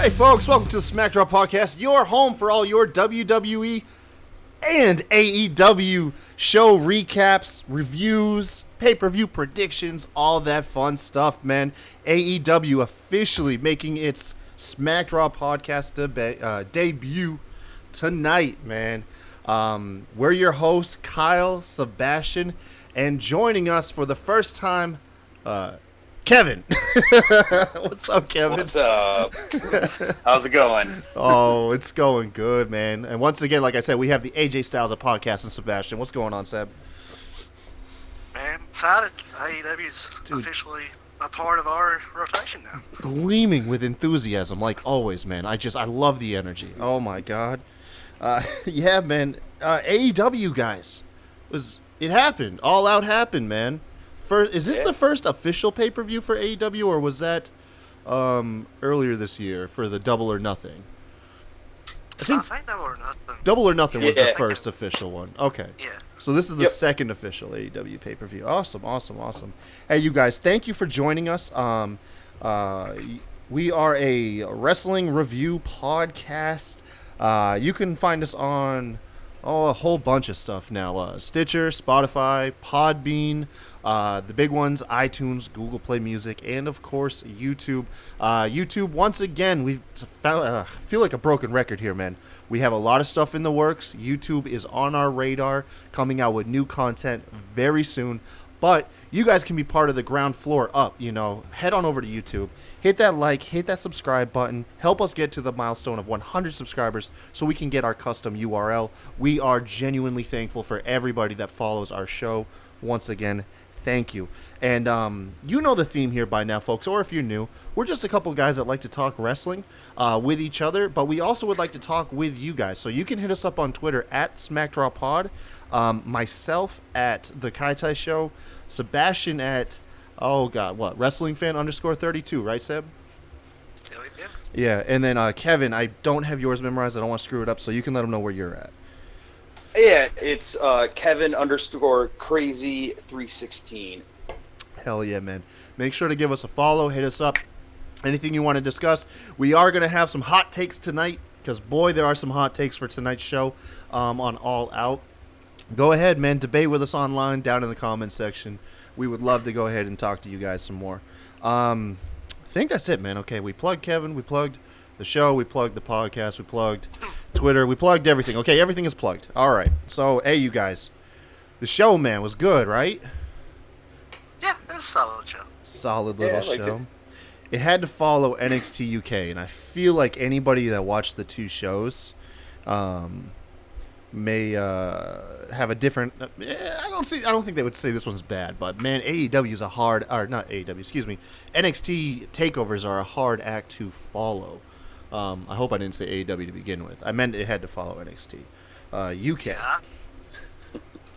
Hey folks, welcome to the Smack Drop Podcast, your home for all your WWE and AEW show recaps, reviews, pay-per-view predictions, all that fun stuff, man. AEW officially making its Smack Drop Podcast debut tonight, man. We're your hosts, Kyle, Sebastian, and joining us for the first time, Kevin. What's up, Kevin? What's up? How's it going? Oh, it's going good, man. And once again, like I said, we have the AJ Styles of podcast and Sebastian. What's going on, Seb? Man, excited. AEW's officially a part of our rotation now. Gleaming with enthusiasm, like always, man. I love the energy. Oh my god. Yeah, man. AEW guys, it happened? All Out happened, man. Is this the first official pay-per-view for AEW, or was that earlier this year for the Double or Nothing? I think Double or Nothing. Double or Nothing was the first official one. Okay. Yeah. So this is the second official AEW pay-per-view. Awesome. Hey, you guys, thank you for joining us. We are a wrestling review podcast. You can find us on a whole bunch of stuff now. Stitcher, Spotify, Podbean, the big ones, iTunes, Google Play Music, and, of course, YouTube. YouTube, once again, we feel like a broken record here, man. We have a lot of stuff in the works. YouTube is on our radar, coming out with new content very soon. But you guys can be part of the ground floor up, Head on over to YouTube. Hit that like, hit that subscribe button. Help us get to the milestone of 100 subscribers so we can get our custom URL. We are genuinely thankful for everybody that follows our show. Once again, thank you. And you know the theme here by now, folks, or if you're new, we're just a couple guys that like to talk wrestling with each other, but we also would like to talk with you guys. So you can hit us up on Twitter at SmackDrawPod, myself at The Kai Tai Show, Sebastian at, WrestlingFan_32, right, Seb? Yeah, and then Kevin, I don't have yours memorized. I don't want to screw it up, so you can let them know where you're at. Yeah, it's Kevin_crazy316. Hell yeah, man. Make sure to give us a follow. Hit us up. Anything you want to discuss. We are going to have some hot takes tonight, because, boy, there are some hot takes for tonight's show on All Out. Go ahead, man. Debate with us online down in the comments section. We would love to go ahead and talk to you guys some more. I think that's it, man. Okay, we plugged Kevin. We plugged the show. We plugged the podcast. We plugged Twitter. We plugged everything. Okay, everything is plugged. All right. So, hey, you guys. The show, man, was good, right? Yeah, it was a solid show. Solid little show. It had to follow NXT UK, and I feel like anybody that watched the two shows may have a different. I don't think they would say this one's bad, but man, AEW is NXT takeovers are a hard act to follow. I hope I didn't say AEW to begin with. I meant it had to follow NXT UK. Yeah.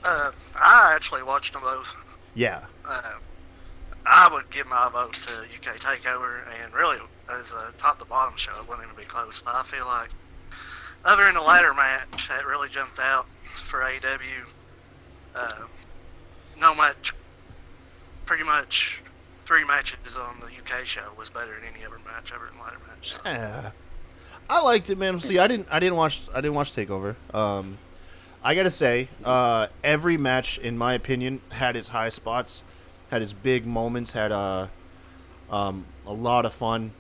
I actually watched them both. Yeah. I would give my vote to UK Takeover, and really, as a top-to-bottom show, it wouldn't even be close. I feel like, other than the ladder match, that really jumped out for AEW. Pretty much 3 matches on the UK show was better than any other match ever in ladder match. So. Yeah. I liked it, man. See, I didn't watch Takeover. I gotta say, every match, in my opinion, had its high spots, had its big moments, had a lot of fun.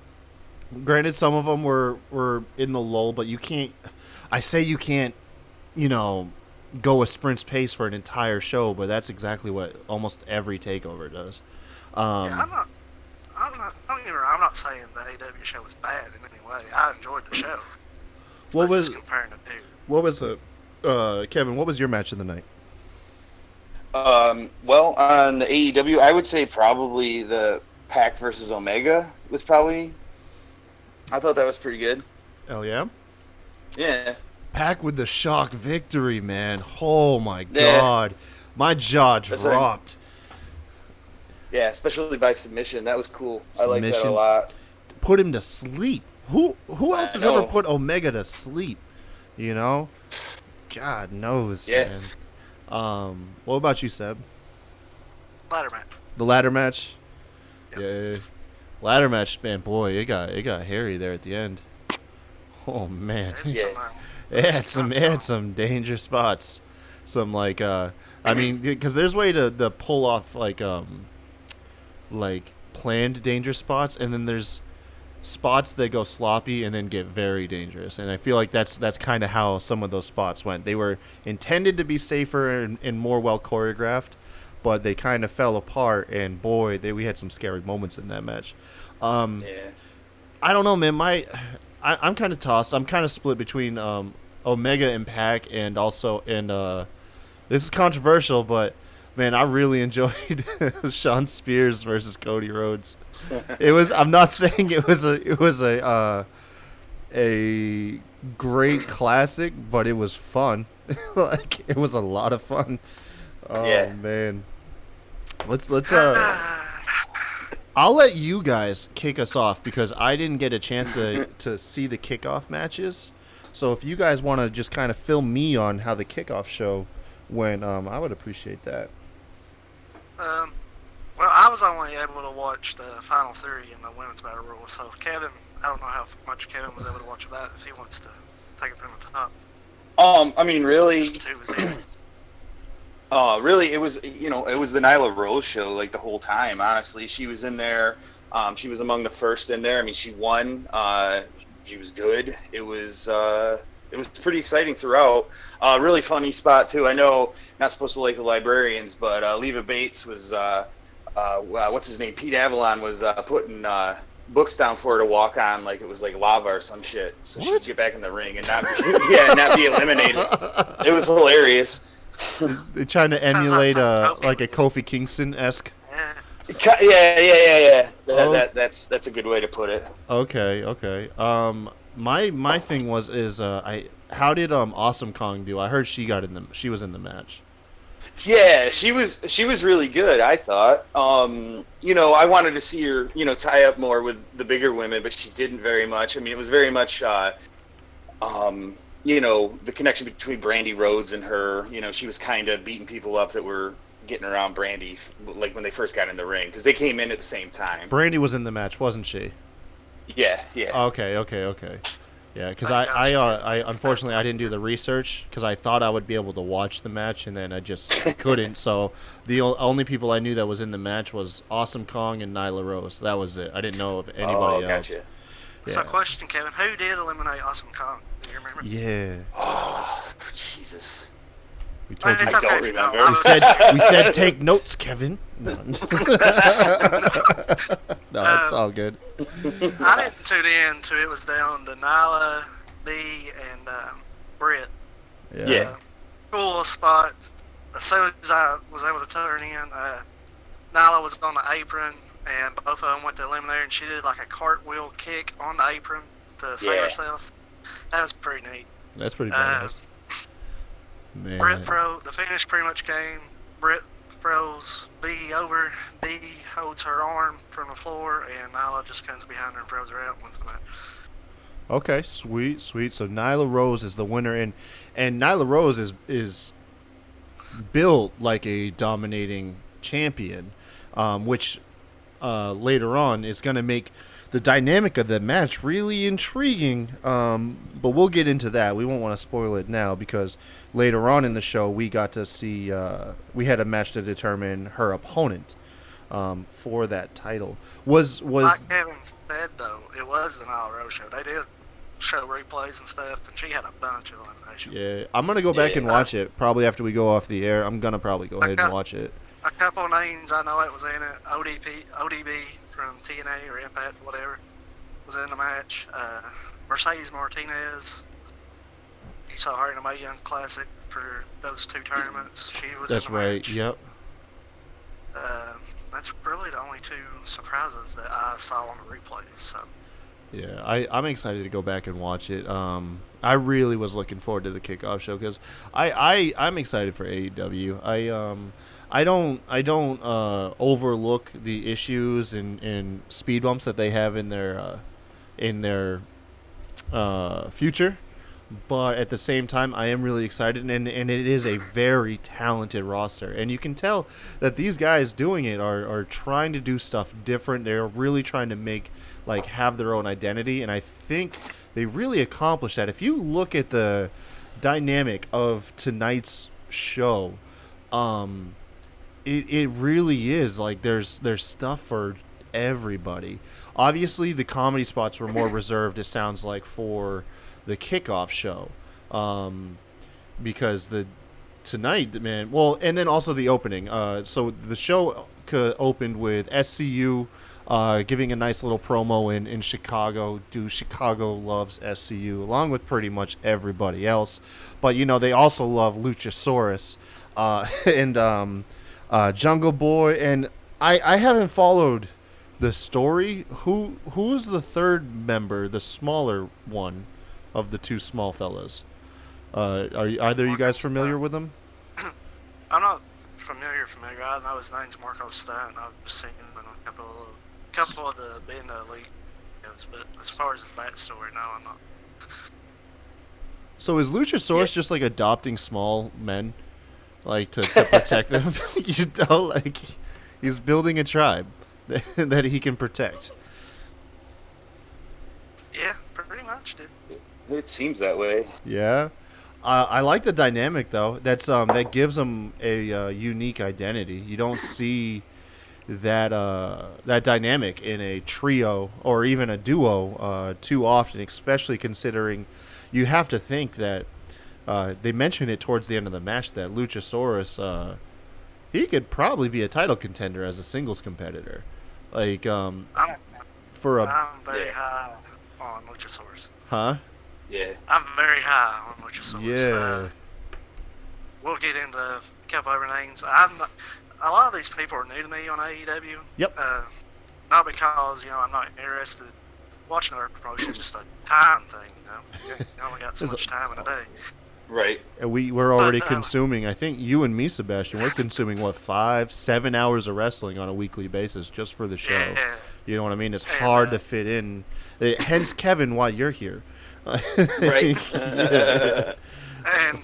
Granted, some of them were in the lull, but you can't go a sprint's pace for an entire show, but that's exactly what almost every takeover does. I'm not saying the AEW show was bad in any way. I enjoyed the show. Just comparing the two. What was Kevin, what was your match of the night? Well, on the AEW, I would say probably the Pac versus Omega was probably. I thought that was pretty good. Oh yeah. Yeah. Pac with the shock victory, man. Oh my god, my jaw dropped. Yeah, especially by submission. That was cool. I like that a lot. Put him to sleep. Who else has ever put Omega to sleep? God knows, man. What about you, Seb? Ladder match. The ladder match? Yep. Yeah. Ladder match, man, boy, it got hairy there at the end. Oh man, It's Yeah. been, it had some danger spots. Some like I mean, because there's way to pull off like planned danger spots, and then there's spots that go sloppy and then get very dangerous. And I feel like that's kind of how some of those spots went. They were intended to be safer and more well choreographed, but they kind of fell apart. And boy, we had some scary moments in that match. Yeah. I don't know, man. I'm kind of tossed. I'm kind of split between Omega and Pac, and also this is controversial, but man, I really enjoyed Sean Spears versus Cody Rhodes. It was. I'm not saying it was a great classic, but it was fun. Like it was a lot of fun. Oh Yeah. man, let's I'll let you guys kick us off because I didn't get a chance to see the kickoff matches. So if you guys want to just kind of fill me on how the kickoff show went, I would appreciate that. Well, I was only able to watch the final three in the women's battle royal. So Kevin, I don't know how much Kevin was able to watch of that. If he wants to take it from the top, I mean, really, who was in it? really, it was it was the Nyla Rose show like the whole time. Honestly, she was in there. She was among the first in there. I mean, she won. She was good. It was pretty exciting throughout. Really funny spot too. I know not supposed to like the librarians, but Leva Bates was what's his name? Pete Avalon was putting books down for her to walk on like it was like lava or some shit, so she could get back in the ring and not not be eliminated. It was hilarious. They're trying to Sounds emulate like a Kofi Kingston-esque. Yeah. Yeah. That's a good way to put it. Okay. My thing how did Awesome Kong do? I heard she was in the match. Yeah, she was really good, I thought. I wanted to see her, tie up more with the bigger women, but she didn't very much. I mean, it was very much the connection between Brandy Rhodes and her. She was kind of beating people up that were getting around Brandy, like when they first got in the ring, because they came in at the same time. Brandy was in the match, wasn't she? Yeah. Okay. Yeah, because I unfortunately I didn't do the research because I thought I would be able to watch the match and then I just couldn't. So the only people I knew that was in the match was Awesome Kong and Nyla Rose. That was it. I didn't know of anybody else. Gotcha. Yeah. So, question, Kevin, who did eliminate Awesome Kong? Do you remember? Yeah. Oh, Jesus. We told you. It's I okay don't if you don't. remember. We said take notes, Kevin. No, it's all good. I didn't tune in until it was down to Nyla, B, and Britt. Yeah. Cool little spot. As soon as I was able to turn in, Nyla was on the apron, and both of them went to eliminate her, and she did like a cartwheel kick on the apron to save herself. That was pretty neat. That's pretty badass. Man. The finish pretty much came. Britt throws B over. B holds her arm from the floor, and Nyla just comes behind her and throws her out and wins the match. Okay, sweet. So Nyla Rose is the winner, and Nyla Rose is built like a dominating champion, which later on is going to make the dynamic of the match really intriguing. But we'll get into that. We won't want to spoil it now because later on in the show we got to see we had a match to determine her opponent for that title. Was like Kevin said though, it was the Nyla Rose show. They did show replays and stuff, and she had a bunch of eliminations. Yeah, I'm gonna go back and watch it probably after we go off the air. I'm gonna probably go ahead and watch it. A couple of names I know it was in it. ODB from TNA or Impact, whatever, was in the match. Mercedes Martinez, you saw her in the Mae Young Classic for those two tournaments. She was That's in the right. match. Yep. That's really the only two surprises that I saw on the replays. So. Yeah, I'm excited to go back and watch it. I really was looking forward to the kickoff show because I'm excited for AEW. I don't overlook the issues and speed bumps that they have in their future, but at the same time, I am really excited, and it is a very talented roster, and you can tell that these guys doing it are trying to do stuff different. They're really trying to have their own identity, and I think they really accomplished that. If you look at the dynamic of tonight's show, it really is like there's stuff for everybody. Obviously, the comedy spots were more reserved. It sounds like for the kickoff show, because the tonight, man. Well, and then also the opening. So the show opened with SCU giving a nice little promo in Chicago. Chicago loves SCU along with pretty much everybody else, but they also love Luchasaurus and Jungle Boy. And I haven't followed the story. Who's the third member, the smaller one of the two small fellas? Are either you guys familiar with them? I'm not familiar. I know his name's Marco Stunt. I've seen him in a couple of the Being Elite videos, but as far as his backstory, no, I'm not. So is Luchasaurus just like adopting small men, like to protect them? Like he's building a tribe that he can protect. Yeah, pretty much, dude. It seems that way. Yeah. I like the dynamic though. That gives them a unique identity. You don't see that dynamic in a trio or even a duo too often, especially considering you have to think that they mentioned it towards the end of the match that Luchasaurus he could probably be a title contender as a singles competitor. Like I'm very high on Luchasaurus. Huh? Yeah. I'm very high on Luchasaurus. Yeah. We'll get into a couple other names. A lot of these people are new to me on AEW. Yep. Not because, I'm not interested in watching our promotion, just a time thing, You only got so much time in a day. Right. And we're already consuming, I think you and me, Sebastian, we're consuming, 5-7 hours of wrestling on a weekly basis just for the show. Yeah. You know what I mean? It's hard to fit in. Hence, Kevin, why you're here. Right. Yeah. And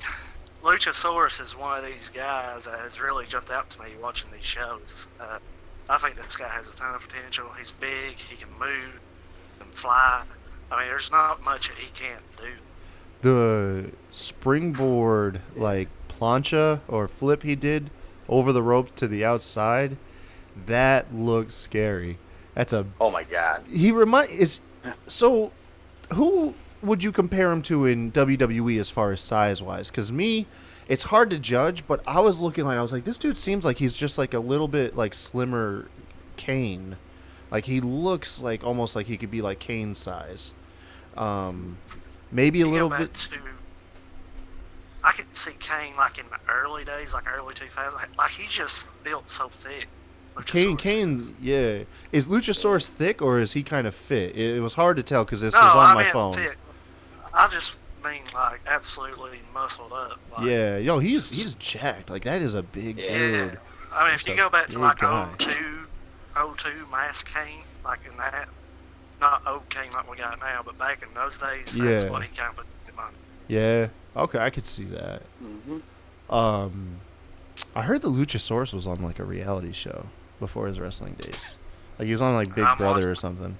Luchasaurus is one of these guys that has really jumped out to me watching these shows. I think this guy has a ton of potential. He's big, he can move, he can fly. I mean, there's not much that he can't do. The springboard, plancha or flip he did over the rope to the outside, that looked scary. Oh my God. So who would you compare him to in WWE as far as size-wise? Because it's hard to judge, but I was like, this dude seems like he's just like a little bit like slimmer Kane. Like he looks like almost like he could be like Kane size. Maybe a little bit. I could see Kane like in the early days, like early 2000s. Like he's just built so thick. Kane, yeah. Is Luchasaurus thick or is he kind of fit? It was hard to tell because this was on my phone. Thick. I just mean like absolutely muscled up. Like, yeah, he's jacked. Like that is a big dude. I mean, if you go back to like guy. 02 Mass Kane, like in that, not old Kane like we got now, but back in those days, that's what he kind of put in mind. Yeah. Okay, I could see that. Mm-hmm. I heard the Luchasaurus was on like a reality show before his wrestling days. Like he was on like Big Brother or something.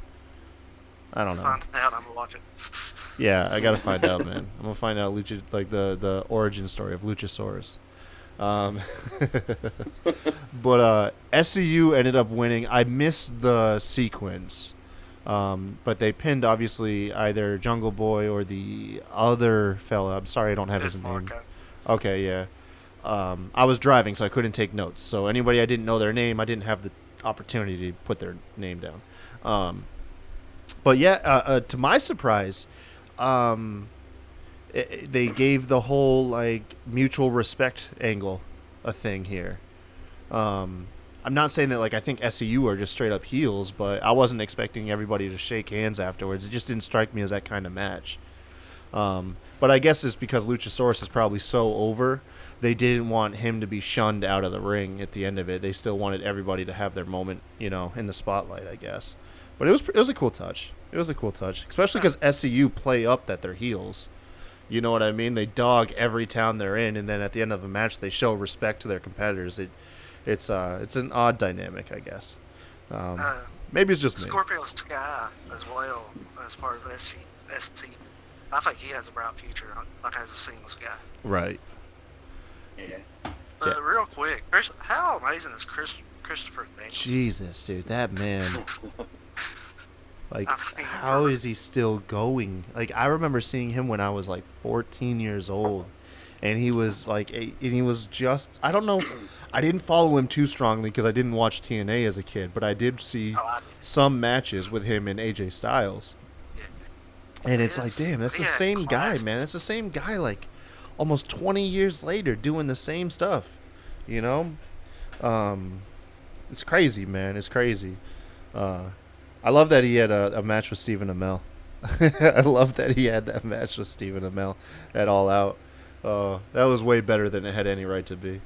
I don't know. Find out, I'm gonna watch it. Yeah, I gotta find out, man. I'm gonna find out the origin story of Luchasaurus. But SCU ended up winning. I missed the sequence, but they pinned obviously either Jungle Boy or the other fella. I'm sorry, I don't have his name. Marco. Okay, yeah. I was driving, so I couldn't take notes. So anybody I didn't know their name, I didn't have the opportunity to put their name down. But yeah, to my surprise, they gave the whole like mutual respect angle a thing here. I'm not saying that like I think SCU are just straight up heels, but I wasn't expecting everybody to shake hands afterwards. It just didn't strike me as that kind of match. But I guess it's because Luchasaurus is probably so over. They didn't want him to be shunned out of the ring at the end of it. They still wanted everybody to have their moment, in the spotlight, I guess. But it was a cool touch. It was a cool touch, especially because SCU play up that they're heels. You know what I mean? They dog every town they're in, and then at the end of the match, they show respect to their competitors. It's an odd dynamic, I guess. Maybe it's just me. Scorpio Sky as well as part of SCU. ST. I think he has a bright future, like as a singles guy. Right. Yeah. But real quick, how amazing is Christopher Daniels? Jesus, dude, that man. Like, I mean, how is he still going? Like, I remember seeing him when I was like 14 years old, and he was like, and he was just, I don't know, I didn't follow him too strongly because I didn't watch TNA as a kid, but I did see some matches with him and AJ Styles. And it's like, damn, that's the same guy, man. That's the same guy, like, almost 20 years later doing the same stuff, you know? It's crazy, man. It's crazy. I love that he had a match with Stephen Amell. I love that he had that match with Stephen Amell at All Out. That was way better than it had any right to be.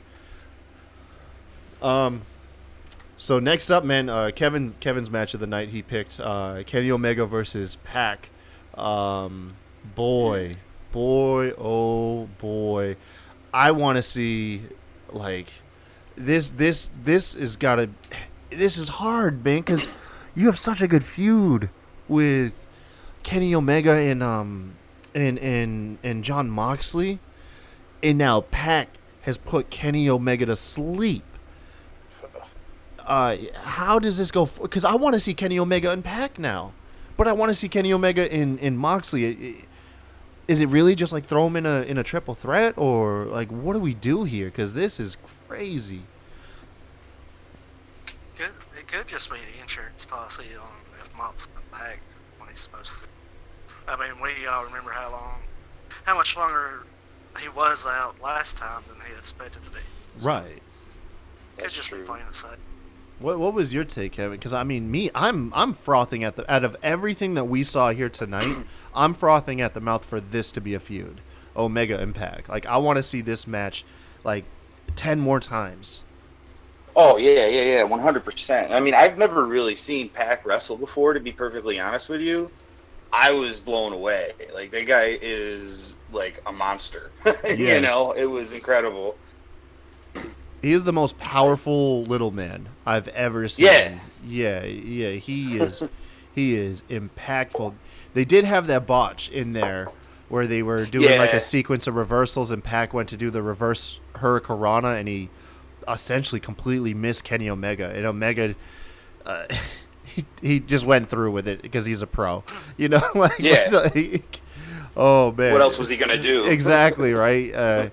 So next up, man, Kevin's match of the night, he picked Kenny Omega versus Pac. Boy, oh boy, I want to see like this is gotta. This is hard, man, because you have such a good feud with Kenny Omega and John Moxley, and now Pac has put Kenny Omega to sleep. How does this go? Because I want to see Kenny Omega and Pac now, but I want to see Kenny Omega in Moxley. Is it really just like throw him in a triple threat, or like what do we do here? Because this is crazy. It could just be the insurance policy on if Mott's back when he's supposed to. I mean, we all remember how much longer he was out last time than he expected to be. So right. Could just be playing it safe. What was your take, Kevin? Because I mean, I'm frothing out of everything that we saw here tonight. I'm frothing at the mouth for this to be a feud, Omega and Pac. Like I want to see this match, like 10 more times. Oh yeah, 100%. I mean, I've never really seen Pac wrestle before, to be perfectly honest with you. I was blown away. Like that guy is like a monster. Yes. You know, it was incredible. He is the most powerful little man I've ever seen. Yeah. He is impactful. They did have that botch in there where they were doing like a sequence of reversals, and Pac went to do the reverse Hurricanrana, and he essentially completely missed Kenny Omega. And Omega, he just went through with it because he's a pro. You know, oh man, what else was he gonna do? Exactly right.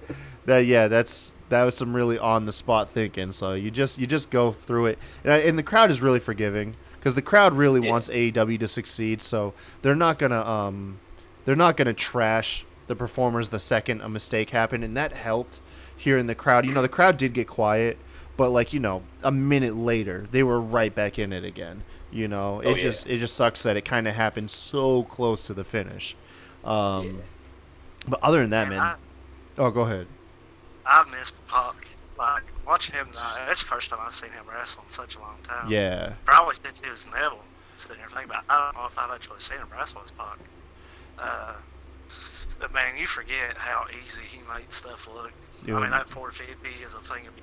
That was some really on the spot thinking. So you just go through it, and the crowd is really forgiving because the crowd really wants AEW to succeed. So they're not gonna trash the performers the second a mistake happened, and that helped here in the crowd. You know, the crowd did get quiet, but like, you know, a minute later they were right back in it again. You know, it just sucks that it kind of happened so close to the finish. But other than that, man. Oh, go ahead. I miss Pac. Like, watching him, it's the first time I've seen him wrestle in such a long time. Yeah. I always did he was Neville, sitting there thinking about, I don't know if I've actually seen him wrestle as Pac. But man, you forget how easy he made stuff look. I mean, that 450 is a thing of.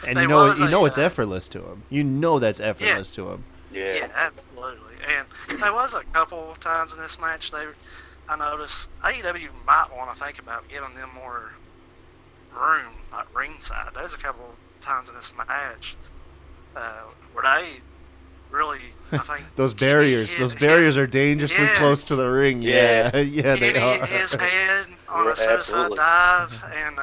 And you know it's effortless to him. You know that's effortless to him. Yeah, absolutely. And there was a couple times in this match I noticed AEW might want to think about giving them more room, like ringside. There's a couple times in this match where they really, I think those barriers are dangerously close to the ring. Yeah, they are. His head on a suicide dive, and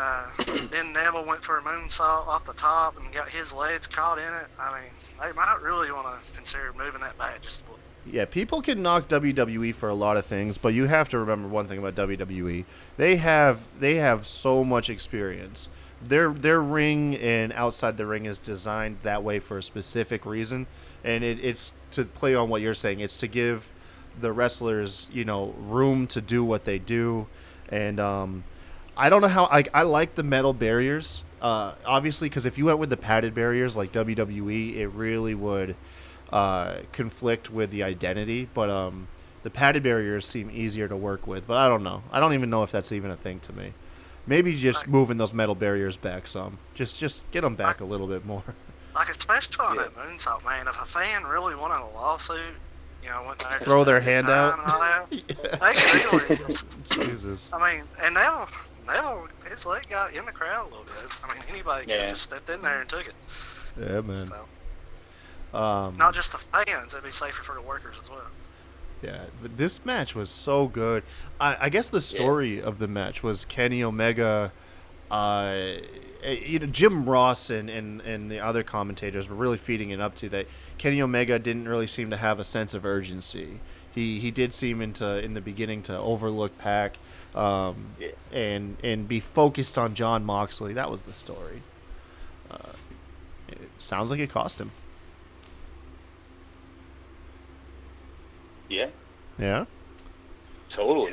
then Neville went for a moonsault off the top and got his legs caught in it. I mean, they might really want to consider moving that back just a little. Yeah, people can knock WWE for a lot of things, but you have to remember one thing about WWE. They have so much experience. Their ring and outside the ring is designed that way for a specific reason, and it's to play on what you're saying. It's to give the wrestlers, you know, room to do what they do. And I don't know how I like the metal barriers, obviously, because if you went with the padded barriers like WWE, it really would conflict with the identity. But the padded barriers seem easier to work with. But I don't know. I don't even know if that's even a thing to me. Maybe just moving those metal barriers back some. Just get them back a little bit more. Like, especially on that moonsault, man. If a fan really wanted a lawsuit, went there just Throw to their have a good hand out. time and all that. Yeah. They really, Jesus. I mean, and now his leg got in the crowd a little bit. I mean, anybody could have just stepped in there and took it. Yeah, man. So, Um, not just the fans, it'd be safer for the workers as well. Yeah, but this match was so good. I guess the story of the match was Kenny Omega. Jim Ross and the other commentators were really feeding it up to that. Kenny Omega didn't really seem to have a sense of urgency. He did seem in the beginning to overlook Pac, and be focused on Jon Moxley. That was the story. It sounds like it cost him. Yeah. Yeah. Totally.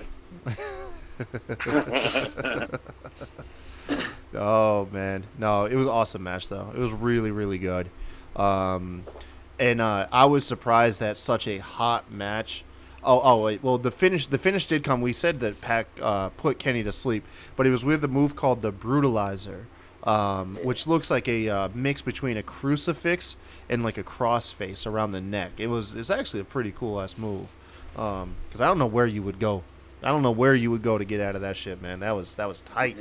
Oh man, no, it was an awesome match though. It was really, really good, and I was surprised that such a hot match. Oh wait, well the finish did come. We said that Pac put Kenny to sleep, but it was with a move called the Brutalizer, which looks like a mix between a crucifix and like a crossface around the neck. It's actually a pretty cool ass move, because I don't know where you would go. I don't know where you would go to get out of that shit, man. That was tight.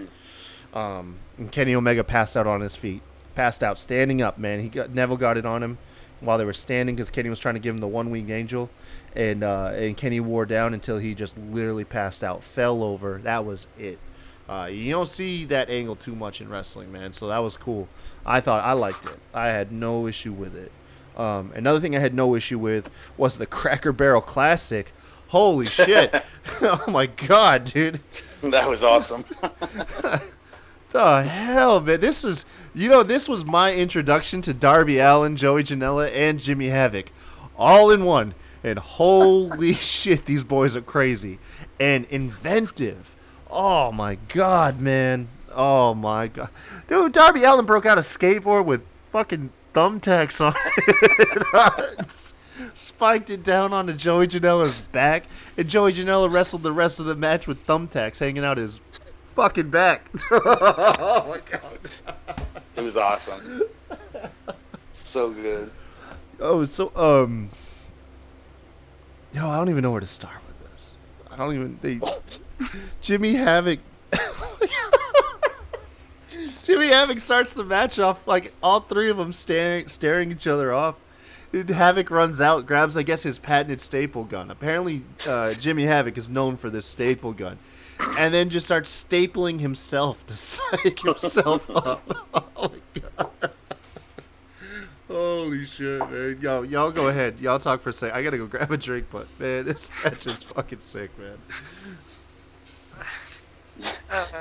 And Kenny Omega passed out on his feet. Passed out, standing up, man. Neville got it on him while they were standing because Kenny was trying to give him the one-winged angel. And Kenny wore down until he just literally passed out, fell over. That was it. You don't see that angle too much in wrestling, man. So that was cool. I liked it. I had no issue with it. Another thing I had no issue with was the Cracker Barrel Classic. Holy shit. Oh, my God, dude. That was awesome. The hell, man. This was my introduction to Darby Allin, Joey Janela, and Jimmy Havoc. All in one. And holy shit, these boys are crazy. And inventive. Oh, my God, man. Oh, my God. Dude, Darby Allin broke out a skateboard with fucking thumbtacks on it. Spiked it down onto Joey Janela's back, and Joey Janela wrestled the rest of the match with thumbtacks hanging out his fucking back. Oh my God. It was awesome. So good. Oh, so yo, I don't even know where to start with this. Jimmy Havoc Jimmy Havoc starts the match off like all three of them staring each other off. Havoc runs out, grabs, I guess, his patented staple gun. Apparently, Jimmy Havoc is known for this staple gun. And then just starts stapling himself to psych himself up. Oh, my God. Holy shit, man. Yo, y'all go ahead. Y'all talk for a sec. I gotta go grab a drink, but, man, this match is fucking sick, man.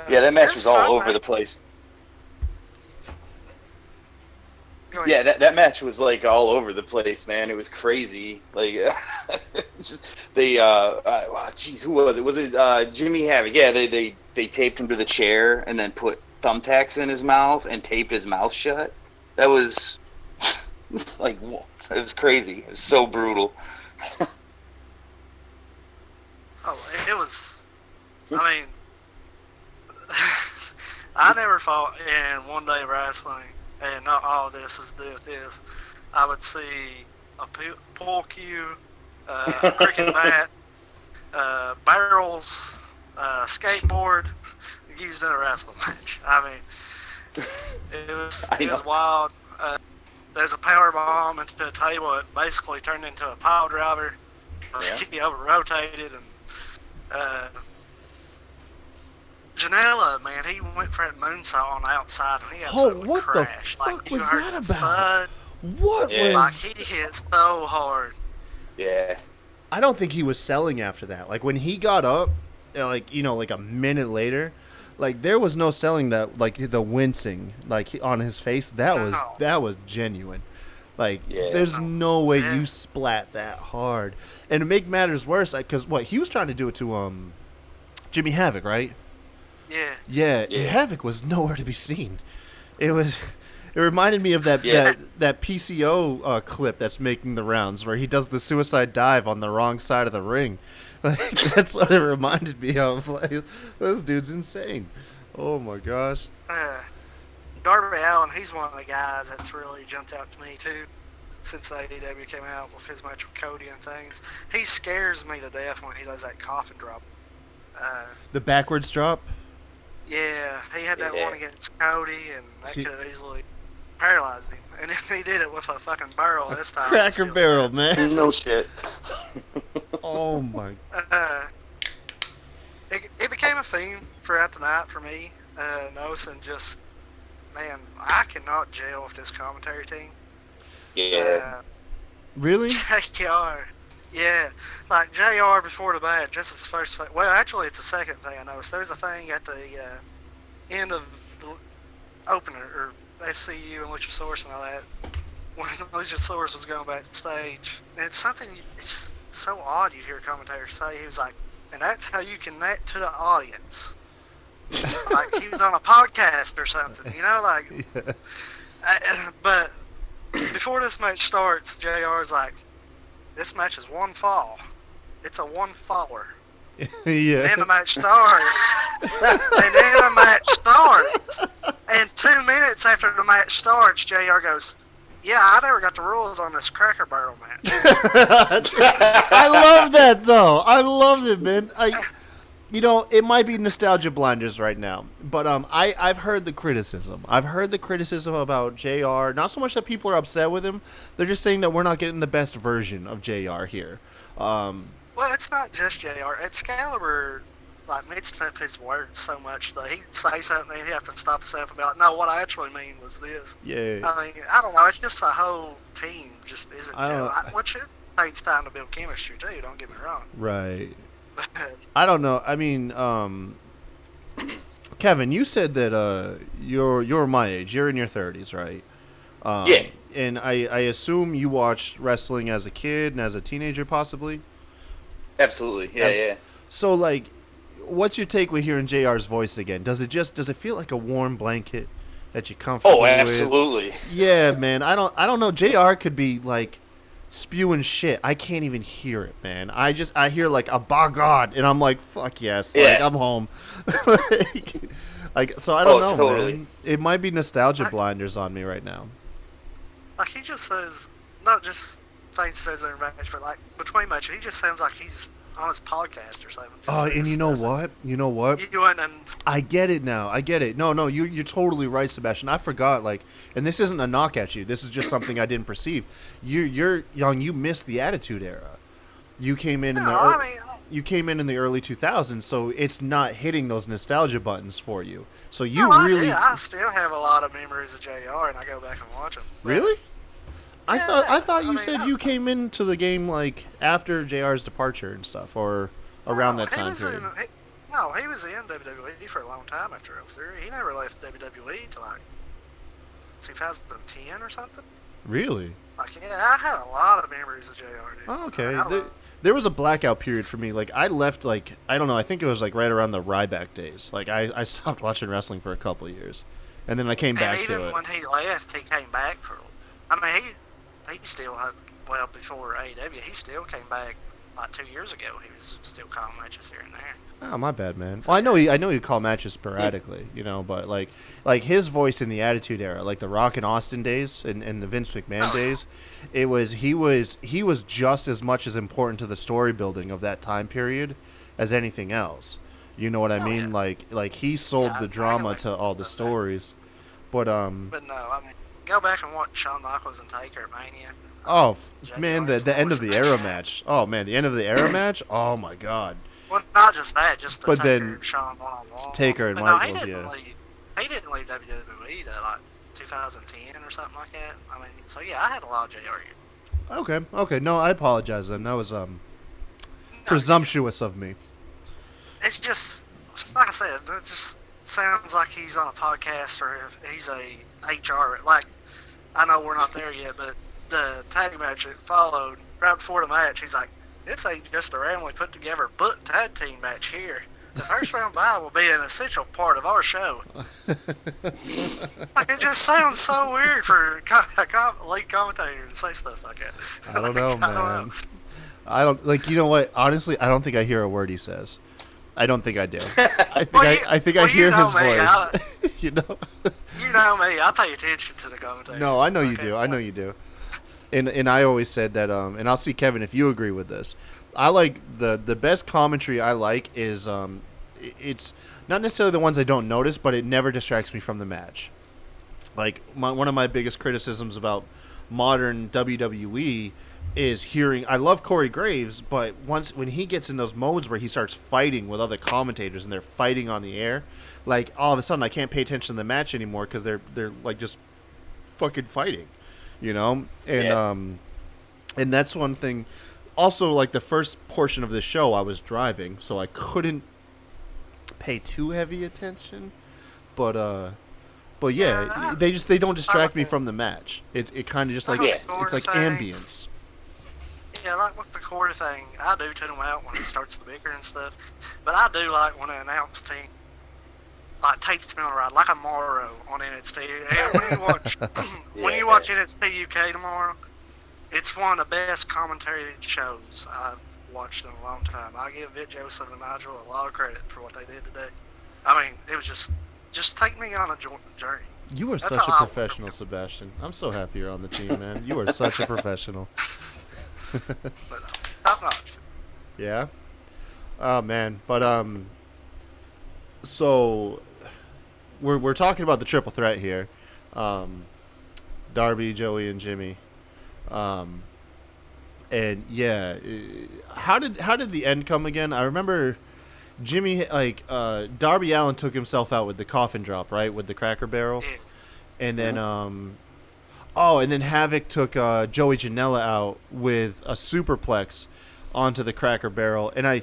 Yeah, that match was all over the place. Yeah, that match was like all over the place, man. It was crazy. Like, just jeez, who was it? Was it Jimmy Havoc? Yeah, they taped him to the chair and then put thumbtacks in his mouth and taped his mouth shut. That was like, it was crazy. It was so brutal. It was. I mean, I never fought in one day wrestling. And not all this is to do with this. I would see a pool cue, cricket bat, barrels, skateboard used in a wrestling match. I mean, it was wild. There's a power bomb into a table. It basically turned into a pile driver. He over rotated and. Janela, man, he went for that moonsault on the outside and he absolutely what crashed. The fuck like, was heard that about? Thud. What was? Like, he hit so hard. Yeah. I don't think he was selling after that. Like, when he got up, like a minute later, like, there was no selling that, like, the wincing, like, on his face. That was genuine. Like, there's no way you splat that hard. And to make matters worse, because, he was trying to do it to, Jimmy Havoc, right? Yeah. Havoc was nowhere to be seen. It reminded me of that PCO clip that's making the rounds where he does the suicide dive on the wrong side of the ring. Like, that's what it reminded me of. Like, this dude's insane. Oh my gosh. Darby Allin, he's one of the guys that's really jumped out to me too. since AEW came out with his match with Cody and things. He scares me to death when he does that coffin drop. The backwards drop. Yeah, he had that Yeah. one against Cody, and that See- could have easily paralyzed him. And if he did it with a fucking barrel this time. Cracker it still Barrel, snaps. man. No shit. Oh my. It became a theme throughout the night for me, noticing just, man, I cannot gel with this commentary team. Yeah. Really? JR. Yeah, like JR before the match, this is the first thing. Well, actually, it's the second thing I noticed. There's a thing at the end of the opener, or SCU and Luchasaurus and all that, when Luchasaurus was going backstage. And it's something, it's so odd you hear a commentator say. He was like, and that's how you connect to the audience. Like he was on a podcast or something, you know, like. Yeah. But before this match starts, JR's like, this match is one fall. It's a one faller. Yeah. And the match starts. And then the match starts. And 2 minutes after the match starts, JR goes, yeah, I never got the rules on this Cracker Barrel match. I love that though. I love it, man. It might be nostalgia blinders right now, but I've heard the criticism. I've heard the criticism about JR. Not so much that people are upset with him. They're just saying that we're not getting the best version of JR here. Well, it's not just JR. Excalibur, like, mixed up his words so much that he'd say something and he'd have to stop himself about, no, what I actually mean was this. Yeah. I mean, I don't know. It's just the whole team just isn't I don't- gelling. Which it takes time to build chemistry, too. Don't get me wrong. Right. But I don't know. I mean, Kevin, you said that you're my age. You're in your 30s, right? Yeah. And I assume you watched wrestling as a kid and as a teenager, possibly. Absolutely. Yeah. So, like, what's your take with hearing JR's voice again? Does it feel like a warm blanket that you're comfortable Oh, with? absolutely. Yeah, man. I don't know. JR could be like spewing shit. I can't even hear it, man. I hear like a by God, and I'm like, fuck yes. Like, Yeah. I'm home. So I don't know, totally. man. It might be nostalgia blinders on me right now. like, he just says, not just things he says in a match, but like between matches, he just sounds like he's on his podcast or something. Just Oh, saying and you know stuff. what? You know what? You went and I get it now. I get it. No, you're totally right, Sebastian. I forgot, like, and this isn't a knock at you. This is just something I didn't perceive. You're young. You missed the Attitude Era. You came in you came in the early 2000s, so it's not hitting those nostalgia buttons for you. So you really I still have a lot of memories of JR, and I go back and watch them. really. I thought you I mean, said you came into the game like after JR's departure and stuff, or around that time period. He was in WWE for a long time after 03. He never left WWE till like 2010 or something. Really? Like, yeah, I had a lot of memories of JR. Dude. Oh, okay. I don't know. There was a blackout period for me. Like, I left, like, I don't know, I think it was, like, right around the Ryback days. Like, I stopped watching wrestling for a couple of years. And then I came back And to even it. when he left, he came back for. I mean, he still had, well, before AEW, he still came back like 2 years ago. He was still calling matches here and there. Oh, my bad, man. Well, I know you call matches sporadically, but like his voice in the Attitude Era, like the Rock and Austin days and the Vince McMahon days, he was just as much as important to the story building of that time period as anything else. You know what I mean? Yeah. Like he sold the drama to all the stories. But no, I mean, go back and watch Shawn Michaels and Taker at Mania. oh JR's man, the end of the voice. era match. Oh man, the end of the era match. Oh my god. Well, not just that, just the But Taker then and Shawn one-on-one. Taker and But Michaels, he yeah. He didn't leave WWE to like 2010 or something like that. I mean, so yeah, I had a lot of JR. Okay. No, I apologize then. That was presumptuous of me. It's just, like I said, it just sounds like he's on a podcast or if he's a HR. Like, I know we're not there yet, but the tag match that followed, right before the match, he's like, this ain't just a randomly put together book tag team match here. The first round bye will be an essential part of our show. Like, it just sounds so weird for a lead commentator to say stuff like that. I don't know, Like, man. I don't know. I don't like. You know what? Honestly, I don't think I hear a word he says. I don't think I do. I think Well, I you hear know his me, voice. You know. You know me, I pay attention to the commentator. No, I know you Okay, do. I know you do. And I always said that, and I'll see, Kevin, if you agree with this. I like the best commentary I like is it's not necessarily the ones I don't notice, but it never distracts me from the match. Like one of my biggest criticisms about modern WWE is hearing. I love Corey Graves, but when he gets in those modes where he starts fighting with other commentators and they're fighting on the air, like all of a sudden I can't pay attention to the match anymore because they're like just fucking fighting, you know. And that's one thing. Also, like the first portion of the show, I was driving, so I couldn't pay too heavy attention, but yeah, they don't distract me from the match. It kind of just like it's like ambience. Yeah, like with the quarter thing, I do tune him out when he starts to bicker and stuff. But I do like when an announced team like takes me on a ride, like a Morrow on NXT. And when you watch you watch NXT UK tomorrow, it's one of the best commentary shows I've watched in a long time. I give Vic Joseph and Nigel a lot of credit for what they did today. I mean, it was just take me on a journey. You are such a professional, Sebastian. I'm so happy you're on the team, man. You are such a professional. But top notch. Yeah. Oh man, but so we're talking about the triple threat here, Darby, Joey, and Jimmy, and yeah, how did the end come again? I remember Jimmy, like Darby Allin took himself out with the coffin drop, right, with the Cracker Barrel, and then and then Havoc took Joey Janela out with a superplex onto the Cracker Barrel. And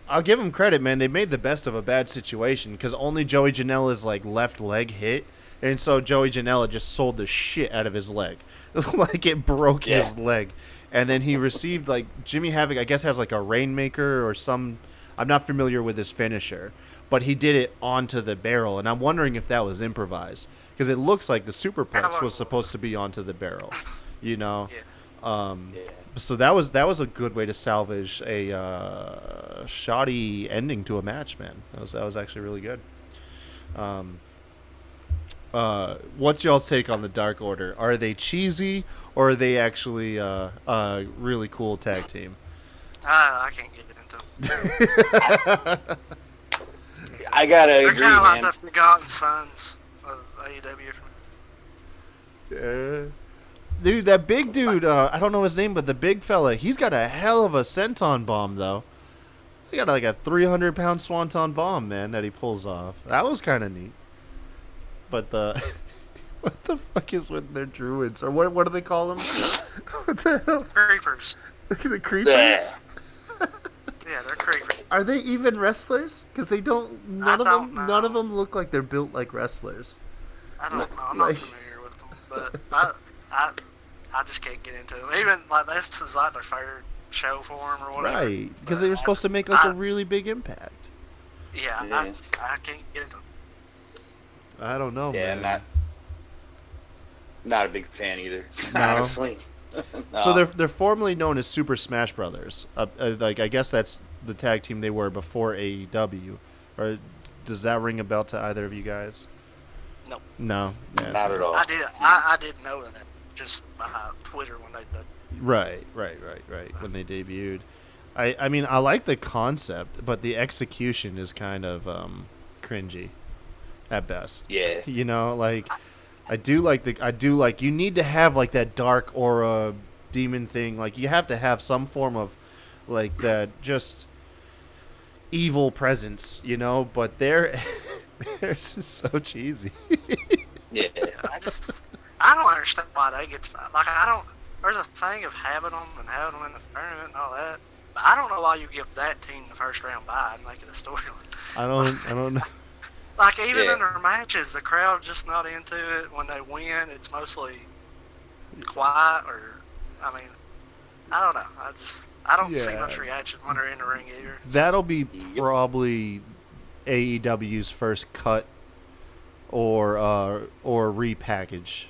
I'll give them credit, man. They made the best of a bad situation because only Joey Janela's like left leg hit. And so Joey Janela just sold the shit out of his leg. Like it broke his leg. And then he received like Jimmy Havoc, I guess, has like a Rainmaker or some. I'm not familiar with his finisher, but he did it onto the barrel. And I'm wondering if that was improvised. Because it looks like the superplex was supposed to be onto the barrel, you know. So that was a good way to salvage a shoddy ending to a match, man. That was actually really good. What's y'all's take on the Dark Order? Are they cheesy or are they actually a really cool tag team? I can't get into them. I gotta agree, man. They're kind of like the Forgotten Sons of AEW for me. Dude, that big dude, I don't know his name, but the big fella, he's got a hell of a senton bomb, though. He got like a 300-pound swanton bomb, man, that he pulls off. That was kind of neat. But what the fuck is with their druids? Or what do they call them? What the hell? Creepers. The creepers? Yeah, they're creepers. Are they even wrestlers? Because they don't. None of them look like they're built like wrestlers. I don't know. I'm not familiar with them, but I just can't get into them. Even like this is like their third show for them or whatever. Right, because they were supposed to make like a really big impact. Yeah, I can't get into them. I don't know. Yeah, man. Not a big fan either. No. Honestly. No. So they're formerly known as Super Smash Brothers. Like I guess that's the tag team they were before AEW. Or does that ring a bell to either of you guys? Nope. No. Yeah, not at all. I did know that just by Twitter when they did. Right. When they debuted. I mean I like the concept, but the execution is kind of cringy at best. Yeah. You know, like I do like you need to have like that dark aura demon thing. Like you have to have some form of like that just evil presence, you know, but theirs is so cheesy. Yeah. I don't understand why they get like there's a thing of having them in the tournament and all that. But I don't know why you give that team the first round bye and make it a storyline. I don't know. Like, even in their matches, the crowd's just not into it. When they win, it's mostly quiet or, I mean, I don't know. I don't see much reaction when they're in the ring either. So. That'll be probably AEW's first cut or repackage.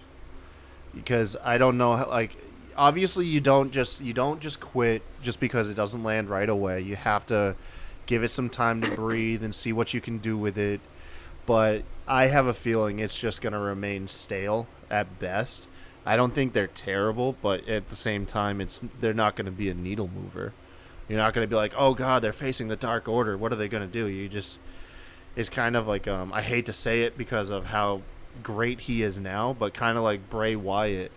Because I don't know, like, obviously you don't just quit just because it doesn't land right away. You have to give it some time to breathe and see what you can do with it. But I have a feeling it's just going to remain stale at best I don't think they're terrible, but at the same time, they're not going to be a needle mover. You're not going to be like, oh god, they're facing the Dark Order. What are they going to do? It's kind of like I hate to say it because of how great he is now, but kind of like Bray Wyatt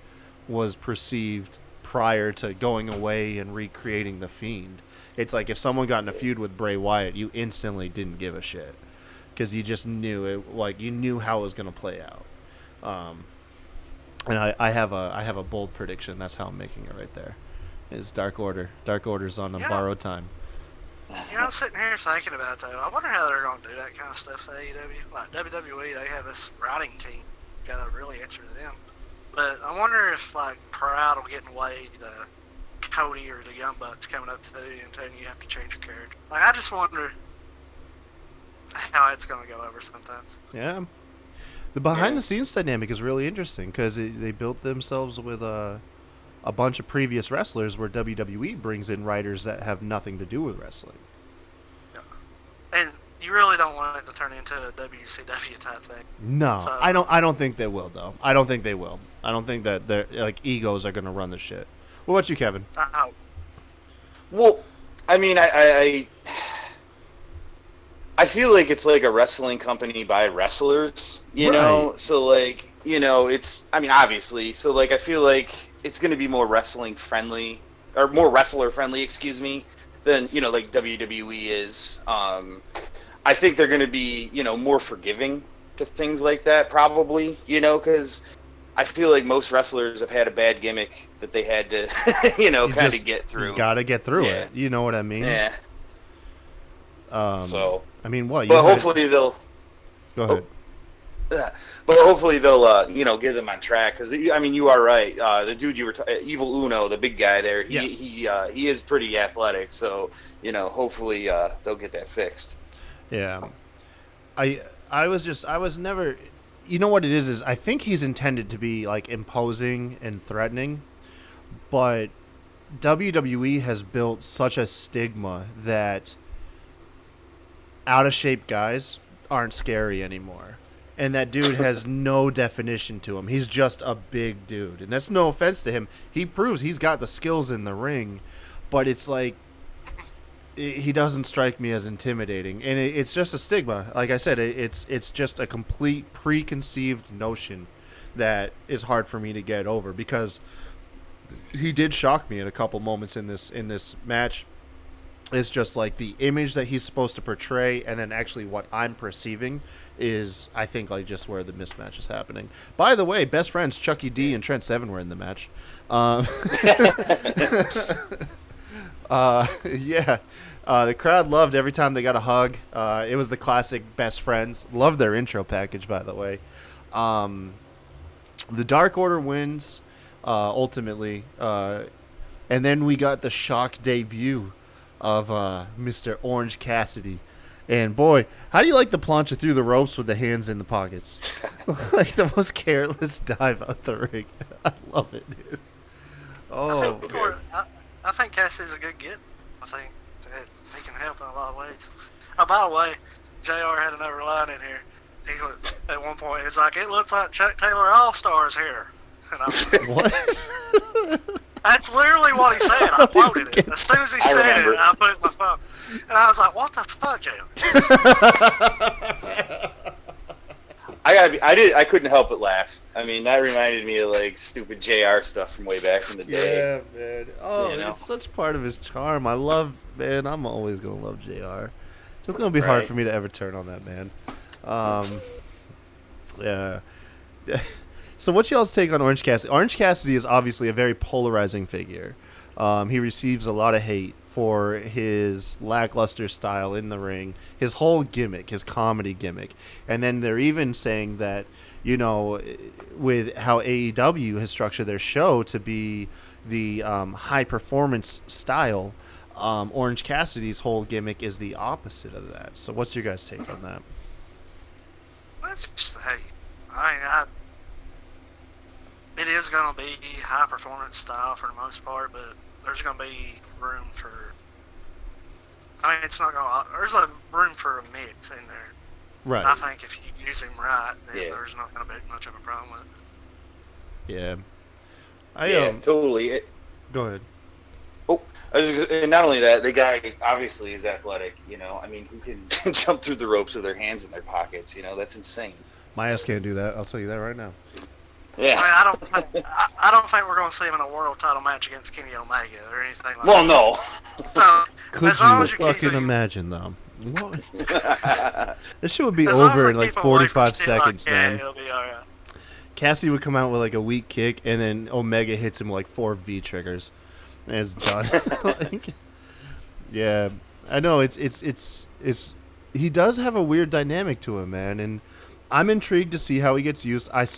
was perceived prior to going away and recreating the Fiend. It's like if someone got in a feud with Bray Wyatt, you instantly didn't give a shit because you just knew it. Like you knew how it was going to play out. And I have a bold prediction. That's how I'm making it right there. Is Dark Order. Dark Order's on a borrowed time. I'm sitting here thinking about that. I wonder how they're going to do that kind of stuff at AEW. Like WWE, they have this writing team. Got to really answer to them. But I wonder if like Proud will get in the way the Cody or the Young Bucks coming up to you and telling you have to change your character. Like I just wonder how it's going to go over sometimes. Yeah. The behind-the-scenes dynamic is really interesting because they built themselves with a bunch of previous wrestlers where WWE brings in writers that have nothing to do with wrestling. Yeah. And you really don't want it to turn into a WCW type thing. No, so, I don't think they will, though. I don't think they will. I don't think that their like egos are going to run the shit. What about you, Kevin? Well, I mean, I feel like it's like a wrestling company by wrestlers, you know? So, like, you know, it's, I mean, obviously. So, like, I feel like it's going to be more wrestling friendly, or more wrestler friendly, excuse me, than, you know, like WWE is. I think they're going to be, you know, more forgiving to things like that, probably, you know, because I feel like most wrestlers have had a bad gimmick that they had to, you know, kind of get through. You got to get through it. You know what I mean? Yeah. So. I mean, what? But hopefully they'll. Go ahead. But hopefully they'll, you know, get them on track. Because I mean, you are right. The dude you were, Evil Uno, the big guy there, he is pretty athletic. So you know, hopefully they'll get that fixed. Yeah, I was never. You know what it is I think he's intended to be like imposing and threatening, but WWE has built such a stigma that out of shape guys aren't scary anymore. And that dude has no definition to him. He's just a big dude. And that's no offense to him. He proves he's got the skills in the ring, but it's like he doesn't strike me as intimidating. And it's just a stigma. Like I said, it's just a complete preconceived notion that is hard for me to get over because he did shock me in a couple moments in this match. It's just like the image that he's supposed to portray and then actually what I'm perceiving is, I think, like just where the mismatch is happening. By the way, best friends Chucky D and Trent Seven were in the match. The crowd loved every time they got a hug. It was the classic best friends. Loved their intro package, by the way. The Dark Order wins, ultimately. And then we got the shock debut of Mr. Orange Cassidy. And boy, how do you like the plancha through the ropes with the hands in the pockets? Like the most careless dive out the ring. I love it, dude. Oh, I think Cassidy's a good get. I think that he can help in a lot of ways. Oh, by the way, JR had another line in here. At one point, it's like, it looks like Chuck Taylor All-Star's here. And what? That's literally what he said. I quoted it. As soon as he said it, I put it in my phone. And I was like, what the fuck, JR? I couldn't help but laugh. I mean, that reminded me of like stupid JR stuff from way back in the day. Yeah, man. Oh, it's such part of his charm. I'm always gonna love JR. It's gonna be hard for me to ever turn on that man. Yeah. So what's y'all's take on Orange Cassidy? Orange Cassidy is obviously a very polarizing figure. He receives a lot of hate for his lackluster style in the ring, his whole gimmick, his comedy gimmick. And then they're even saying that, you know, with how AEW has structured their show to be the high-performance style, Orange Cassidy's whole gimmick is the opposite of that. So what's your guys' take on that? Let's just say, it is going to be high performance style for the most part, but there's going to be room for. It's not going to. There's a room for a mix in there. Right. I think if you use him right, then there's not going to be much of a problem with it. Yeah. I Yeah, totally. Go ahead. Oh, and not only that, the guy obviously is athletic. I mean, who can jump through the ropes with their hands in their pockets? That's insane. My ass can't do that. I'll tell you that right now. Yeah. I mean, I don't think we're going to see him in a world title match against Kenny Omega or anything like Well, that. no. So, Could as long you as you keep fucking him, imagine though? What? This shit would be as long as over they in like keep him away from 45 shit like seconds, that, man. it'll be all right. Cassie would come out with like a weak kick, and then Omega hits him with like 4 V triggers, and it's done. Like, yeah, I know it's he does have a weird dynamic to him, man, and I'm intrigued to see how he gets used. I've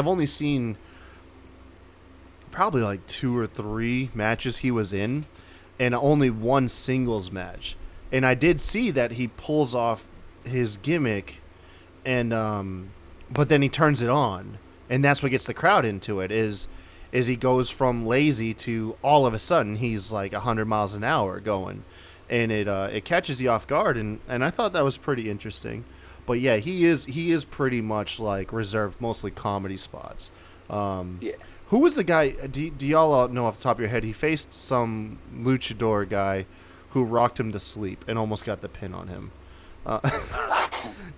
only seen probably like 2 or 3 matches he was in, and only one singles match. And I did see that he pulls off his gimmick, and but then he turns it on, and that's what gets the crowd into it. Is he goes from lazy to all of a sudden he's like 100 miles an hour going, and it catches you off guard, and I thought that was pretty interesting. But yeah, he is pretty much like reserved mostly comedy spots. Yeah. Who was the guy? Do y'all know off the top of your head? He faced some luchador guy who rocked him to sleep and almost got the pin on him.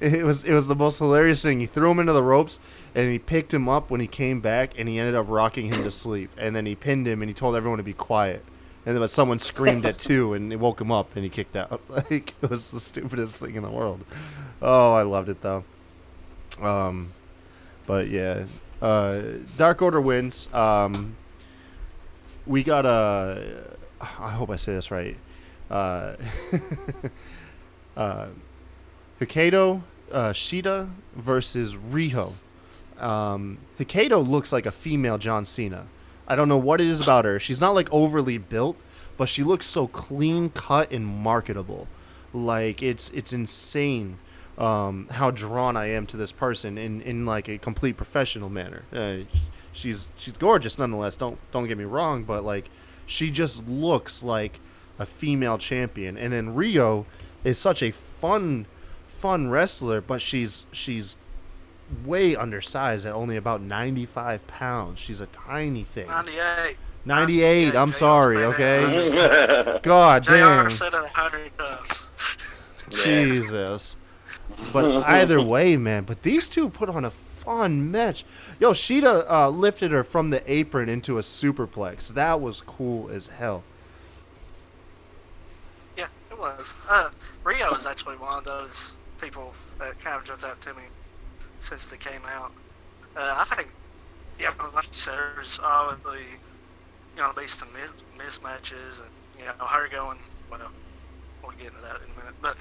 It was the most hilarious thing. He threw him into the ropes and he picked him up when he came back, and he ended up rocking him to sleep. And then he pinned him and he told everyone to be quiet. And then but someone screamed at 2 and it woke him up and he kicked out. Like, it was the stupidest thing in the world. Oh, I loved it though. But yeah, Dark Order wins. We got I hope I say this right. Hikato Shida versus Riho. Hikato looks like a female John Cena. I don't know what it is about her. She's not like overly built, but she looks so clean cut and marketable. Like it's insane how drawn I am to this person in like a complete professional manner. She's gorgeous nonetheless. Don't get me wrong, but like she just looks like a female champion. And then Rio is such a fun wrestler, but she's way undersized at only about 95 pounds. She's a tiny thing. 98. 98. I'm sorry. Okay. God JR damn. said 100 times. Jesus. But either way, man. But these two put on a fun match. Yo, Shida lifted her from the apron into a superplex. That was cool as hell. Yeah, it was. Rio is actually one of those people that kind of jumped out to me since they came out. I think, yeah, like you said, there's obviously going to be some mismatches, and her going. Well, we'll get into that in a minute. But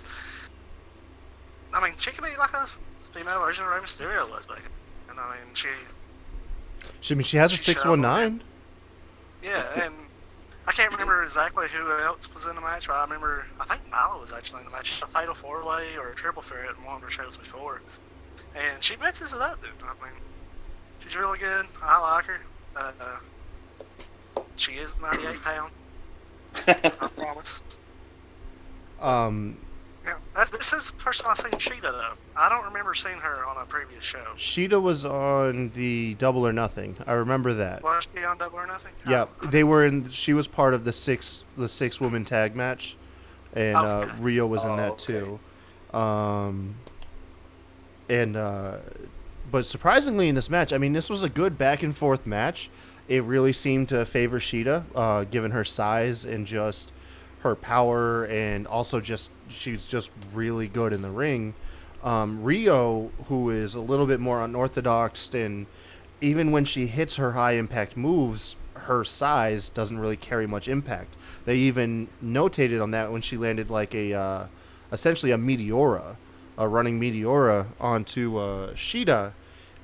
I mean, she could be like a female version of Rey Mysterio was back, and I mean, she has a 619. Yeah, and I can't remember exactly who else was in the match, but I think Nyla was actually in the match. A fatal 4-way or a triple threat in one of her shows before. And she mixes it up, dude. I mean, she's really good. I like her. She is 98 pounds. I promise. Yeah, this is the first time I've seen Shida, though. I don't remember seeing her on a previous show. Shida was on the Double or Nothing. I remember that. Was she on Double or Nothing? Yeah, they were in. She was part of the six woman tag match, and Okay. Rio was in that too. But surprisingly in this match, I mean, this was a good back and forth match. It really seemed to favor Shida, given her size and just her power, and also just she's just really good in the ring. Rio, who is a little bit more unorthodox, and even when she hits her high impact moves, her size doesn't really carry much impact. They even notated on that when she landed like a essentially a Meteora, a running Meteora onto Shida,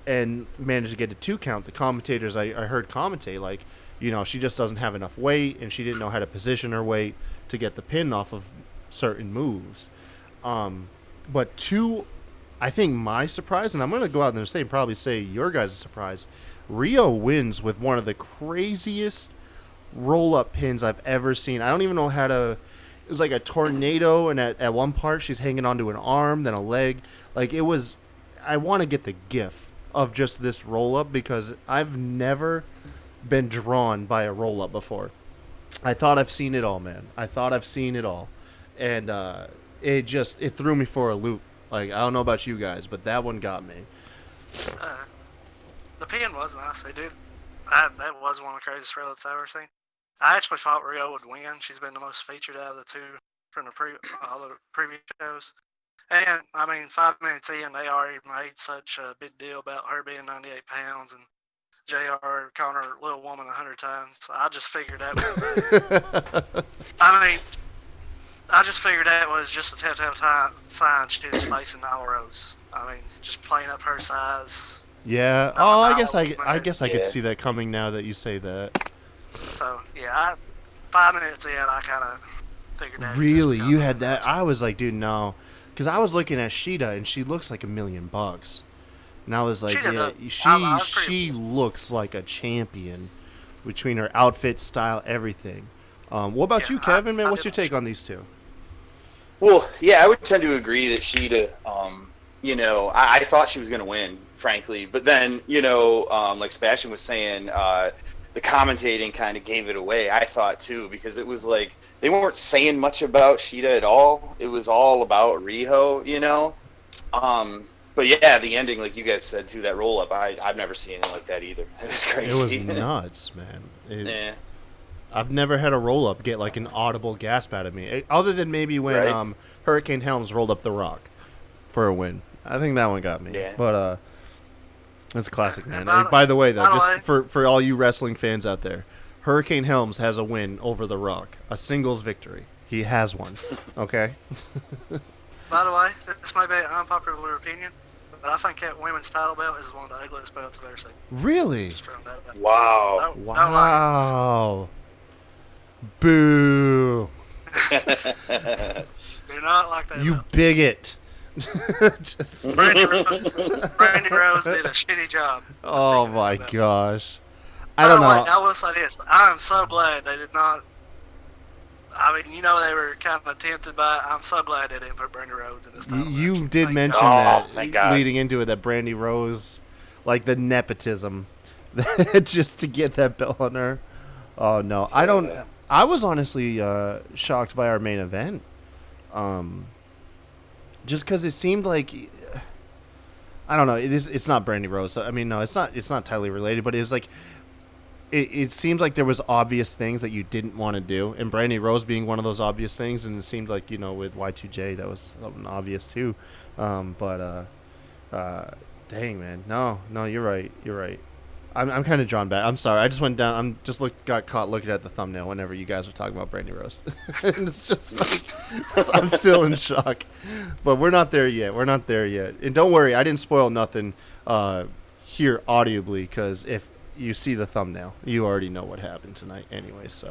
and managed to get a 2 count. The commentators I heard commentate like, she just doesn't have enough weight, and she didn't know how to position her weight to get the pin off of certain moves. But I think my surprise, and I'm going to go out there and probably say your guys' surprise, Rio wins with one of the craziest roll-up pins I've ever seen. I don't even know how to... It was like a tornado, and at one part she's hanging onto an arm, then a leg. Like, it was... I want to get the gif of just this roll-up, because I've never been drawn by a roll up before. I thought I've seen it all, man. I thought I've seen it all, and it threw me for a loop. Like, I don't know about you guys, but that one got me. The pin was nice. They did. That was one of the craziest roll-ups I've ever seen. I actually thought Rio would win. She's been the most featured out of the two from all the previous shows. And, I mean, 5 minutes in, they already made such a big deal about her being 98 pounds and JR calling her little woman 100 times. So I just figured that was I just figured that was just a telltale sign she was facing Nyla Rose. I mean, just playing up her size. Yeah. Oh, I guess I could see that coming now that you say that. So, yeah, 5 minutes in, I kind of figured that. Really? You had that? I was like, dude, no. Because I was looking at Sheeta, and she looks like $1 million. And I was like, she looks like a champion between her outfit, style, everything. What about you, Kevin, man? What's your take on these two? Well, yeah, I would tend to agree that Sheeta, I thought she was going to win, frankly. But then, like Sebastian was saying, the commentating kind of gave it away, I thought, too, because it was like they weren't saying much about Sheeta at all. It was all about Riho, But yeah, the ending, like you guys said, too, that roll-up, I've never seen anything like that either. It was crazy. It was nuts, man. Yeah. I've never had a roll-up get like an audible gasp out of me, other than maybe when Hurricane Helms rolled up The Rock for a win. I think that one got me. Yeah. But that's a classic, man. By the way, though, just for all you wrestling fans out there, Hurricane Helms has a win over The Rock, a singles victory. He has one. Okay. By the way, this might be an unpopular opinion, but I think that women's title belt is one of the ugliest belts I've ever seen. Really? Wow. Wow. Boo. Do not like that. You bigot. Brandy Rose did a shitty job. Oh my gosh. I don't know. I will say this. I'm so glad they did not. I mean, they were kind of tempted by it. I'm so glad they didn't put Brandy Rose in this title match. You did mention that leading into it, that Brandy Rose, like the nepotism, just to get that belt on her. Oh no, I don't. I was honestly shocked by our main event, just because it seemed like, I don't know. It's not Brandy Rose. I mean, no, it's not tightly related, but it was like. It seems like there was obvious things that you didn't want to do, and Brandy Rose being one of those obvious things, and it seemed like, with Y2J, that was something obvious too. Dang, man. No, you're right. I'm kind of drawn back. I'm sorry. I just went down. Got caught looking at the thumbnail whenever you guys were talking about Brandy Rose. And it's just like, I'm still in shock. But we're not there yet. And don't worry, I didn't spoil nothing here audibly, because if you see the thumbnail, you already know what happened tonight anyway. So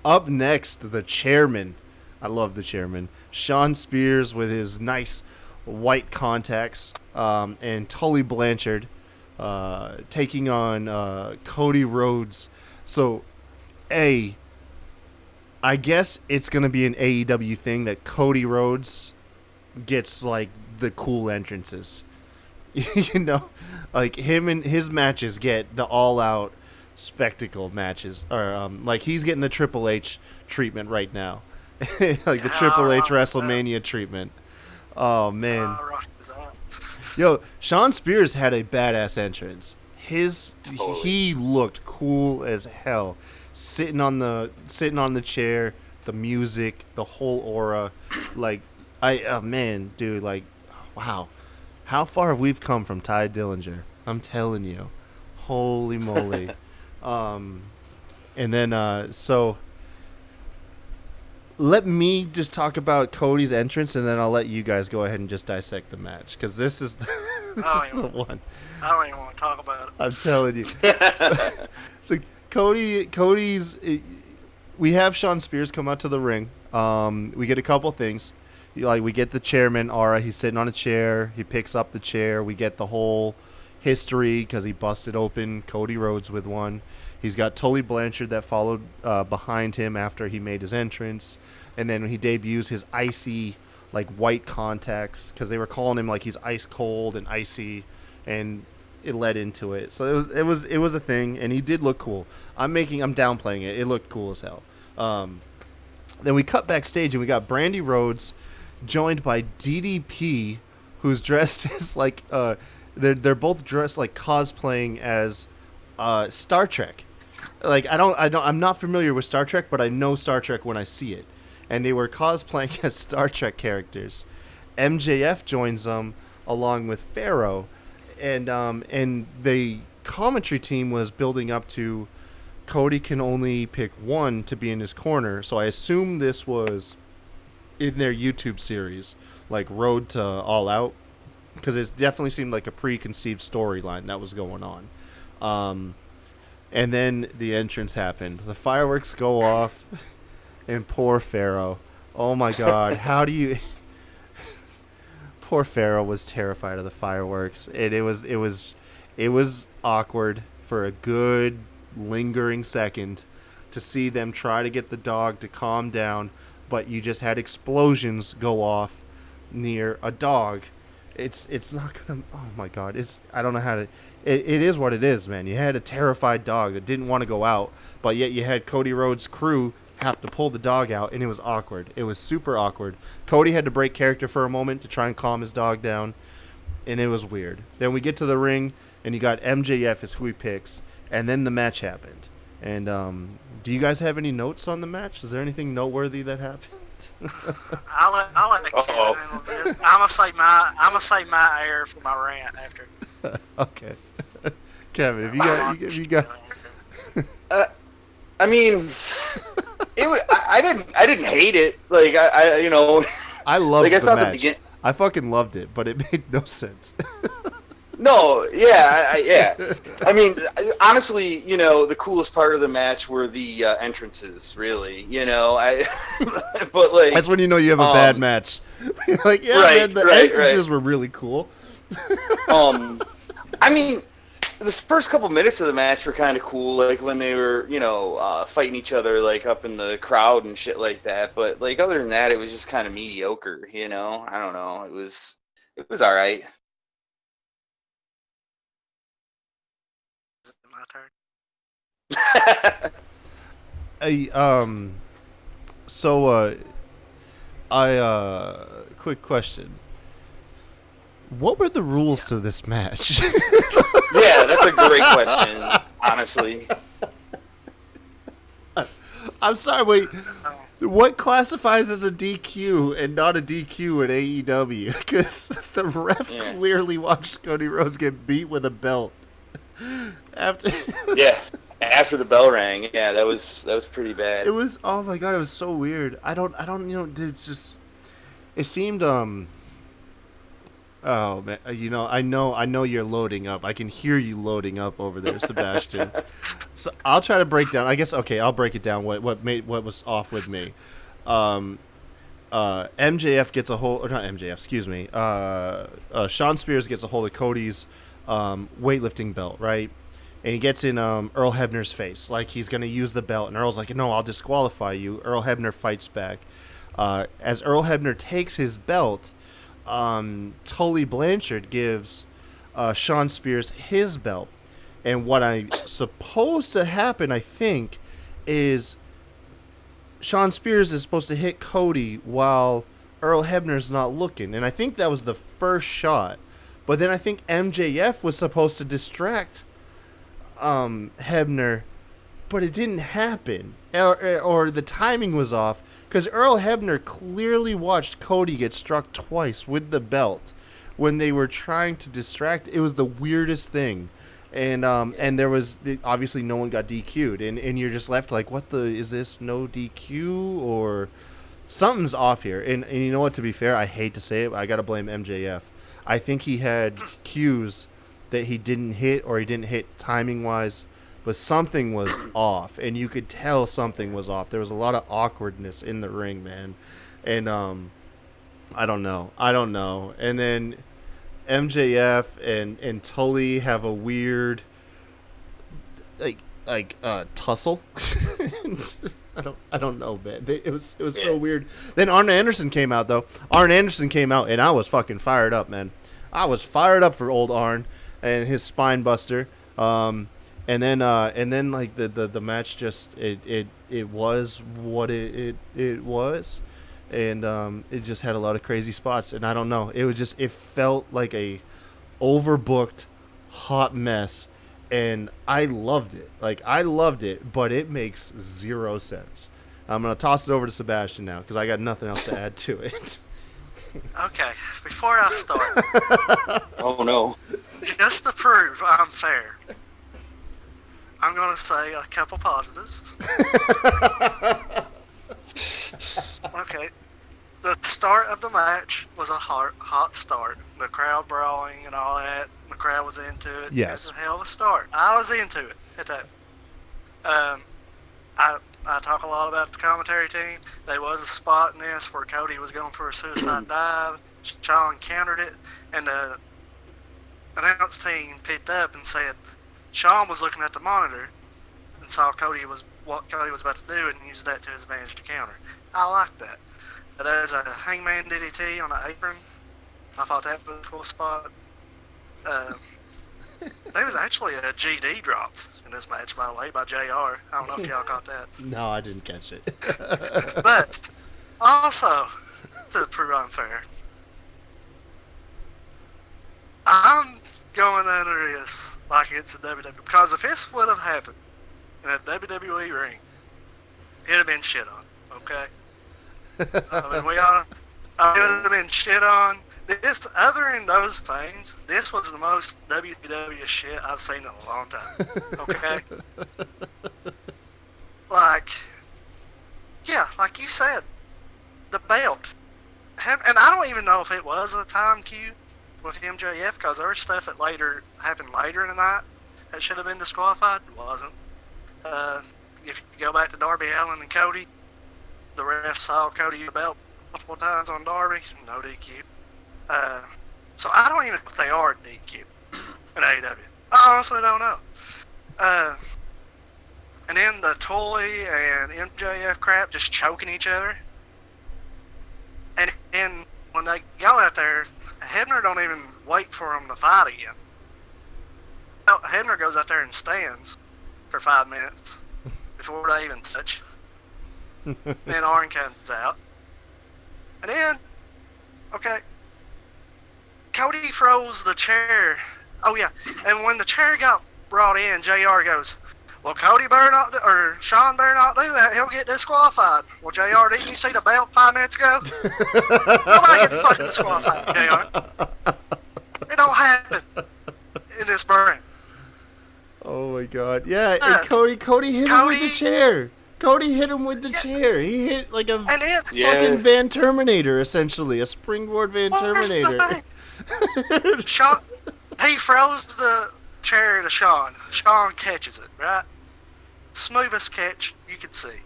up next, the chairman. I love the chairman, Sean Spears, with his nice white contacts, and Tully Blanchard taking on Cody Rhodes. So I guess it's gonna be an AEW thing that Cody Rhodes gets like the cool entrances. Like him and his matches get the all-out spectacle matches, or like he's getting the Triple H treatment right now, like the Triple H WrestleMania treatment. Oh man, yo, Sean Spears had a badass entrance. He looked cool as hell, sitting on the chair, the music, the whole aura, like man, dude, like wow. How far have we come from Ty Dillinger? I'm telling you. Holy moly. And then, so let me just talk about Cody's entrance, and then I'll let you guys go ahead and just dissect the match, because this is the one. I don't even want to talk about it. I'm telling you. So Cody's... We have Sean Spears come out to the ring. We get a couple things. Like, we get the chairman aura. He's sitting on a chair. He picks up the chair. We get the whole history because he busted open Cody Rhodes with one. He's got Tully Blanchard that followed behind him after he made his entrance. And then when he debuts his icy, like, white contacts, because they were calling him like he's ice cold and icy. And it led into it. So it was a thing, and he did look cool. I'm downplaying it. It looked cool as hell. Then we cut backstage, and we got Brandy Rhodes joined by DDP, who's dressed as like they're both dressed like cosplaying as Star Trek. Like I'm not familiar with Star Trek, but I know Star Trek when I see it. And they were cosplaying as Star Trek characters. MJF joins them along with Pharaoh, and the commentary team was building up to Cody can only pick one to be in his corner. So I assume this was in their YouTube series, like Road to All Out, because it definitely seemed like a preconceived storyline that was going on. And then the entrance happened. The fireworks go off, and poor Pharaoh. Oh my God, how do you? Poor Pharaoh was terrified of the fireworks. It was awkward for a good lingering second to see them try to get the dog to calm down, but you just had explosions go off near a dog. It's not gonna. Oh my God! I don't know how to. It is what it is, man. You had a terrified dog that didn't want to go out, but yet you had Cody Rhodes' crew have to pull the dog out, and it was awkward. It was super awkward. Cody had to break character for a moment to try and calm his dog down, and it was weird. Then we get to the ring, and you got MJF is who he picks, and then the match happened. And do you guys have any notes on the match? Is there anything noteworthy that happened? I'll let Kevin handle this. I'm gonna say my air for my rant after. Okay, Kevin, if you got. I mean, I didn't hate it. Like I I loved like, the match. I fucking loved it, but it made no sense. No, yeah. I mean, honestly, the coolest part of the match were the entrances. Really, but like that's when you know you have a bad match. Like, yeah, right, man, the entrances were really cool. I mean, the first couple minutes of the match were kind of cool, like when they were, fighting each other, like up in the crowd and shit like that. But like other than that, it was just kind of mediocre. I don't know. It was all right. Is it my turn? Quick question. What were the rules to this match? Yeah, that's a great question, honestly. I'm sorry, wait. What classifies as a DQ and not a DQ in AEW? Because the ref clearly watched Cody Rhodes get beat with a belt. After the bell rang. Yeah, that was pretty bad. It was, oh my God, it was so weird. I don't, dude, it's just, it seemed, oh man, I know you're loading up. I can hear you loading up over there, Sebastian. So I'll try to break down. I guess I'll break it down. What was off with me? MJF gets a hold, or not MJF, excuse me. Sean Spears gets a hold of Cody's weightlifting belt, right? And he gets in Earl Hebner's face, like he's gonna use the belt. And Earl's like, "No, I'll disqualify you." Earl Hebner fights back. As Earl Hebner takes his belt, Tully Blanchard gives Sean Spears his belt. And what I'm supposed to happen, I think, is Sean Spears is supposed to hit Cody while Earl Hebner's not looking. And I think that was the first shot. But then I think MJF was supposed to distract Hebner, but it didn't happen. Or the timing was off. Because Earl Hebner clearly watched Cody get struck twice with the belt when they were trying to distract. It was the weirdest thing. And there was, obviously no one got DQ'd. And you're just left like, is this no DQ? Or something's off here. And you know what, to be fair, I hate to say it, but I got to blame MJF. I think he had cues that he didn't hit, or he didn't hit timing-wise. But something was off, and you could tell something was off. There was a lot of awkwardness in the ring, man. And I don't know. And then MJF and Tully have a weird tussle. I don't know, man. It was so weird. Then Arn Anderson came out, though. And I was fucking fired up, man. I was fired up for old Arn. and his spine buster. And then like the match just it was what it was, and it just had a lot of crazy spots, and I don't know, it felt like a overbooked hot mess, and I loved it. Like, I loved it, but it makes zero sense. I'm gonna toss it over to Sebastian now because I got nothing else to add to it. Okay, before I start, Oh no. just to prove I'm fair, I'm gonna say a couple positives. Okay, the start of the match was a hot start. The crowd brawling and all that. The crowd was into it. Yes. It was a hell of a start. I was into it at that. I talk a lot about the commentary team. There was a spot in this where Cody was going for a suicide dive. Shawn countered it, and the announce team picked up and said Shawn was looking at the monitor and saw what Cody was about to do and used that to his advantage to counter. I like that. There's a Hangman DDT on the apron. I thought that was a cool spot. There was actually a GD dropped in this match, by the way, by JR. I don't know if y'all caught that. No, I didn't catch it. But also, to prove unfair, I'm going under this like it's a WWE, because if this would have happened in a WWE ring, it'd have been shit on. Okay. I mean, it would have been shit on. This, other than those things, this was the most WCW shit I've seen in a long time. Okay? Like, yeah, like you said, the belt. And I don't even know if it was a time cue with MJF, because there was stuff that happened later in the night that should have been disqualified. It wasn't. If you go back to Darby Allin and Cody, the ref saw Cody the belt multiple times on Darby, no DQ. So I don't even know if they are DQ in AEW. I honestly don't know. And then the Tully and MJF crap just choking each other. And then when they go out there, Hebner don't even wait for them to fight again. Hebner goes out there and stands for 5 minutes before they even touch. Then Arn comes out. And then, okay, Cody throws the chair. Oh, yeah. And when the chair got brought in, JR goes, well, Cody better not, or Shawn better not do that. He'll get disqualified. Well, JR, didn't you see the belt 5 minutes ago? Nobody gets fucking disqualified, JR. It don't happen in this brand. Oh, my God. Yeah, and Cody hit him with the chair. Cody hit him with the chair. He hit like a fucking Van Terminator, essentially. A springboard Van Terminator. Shawn, he throws the chair to Shawn. Shawn catches it, right? Smoothest catch you could see.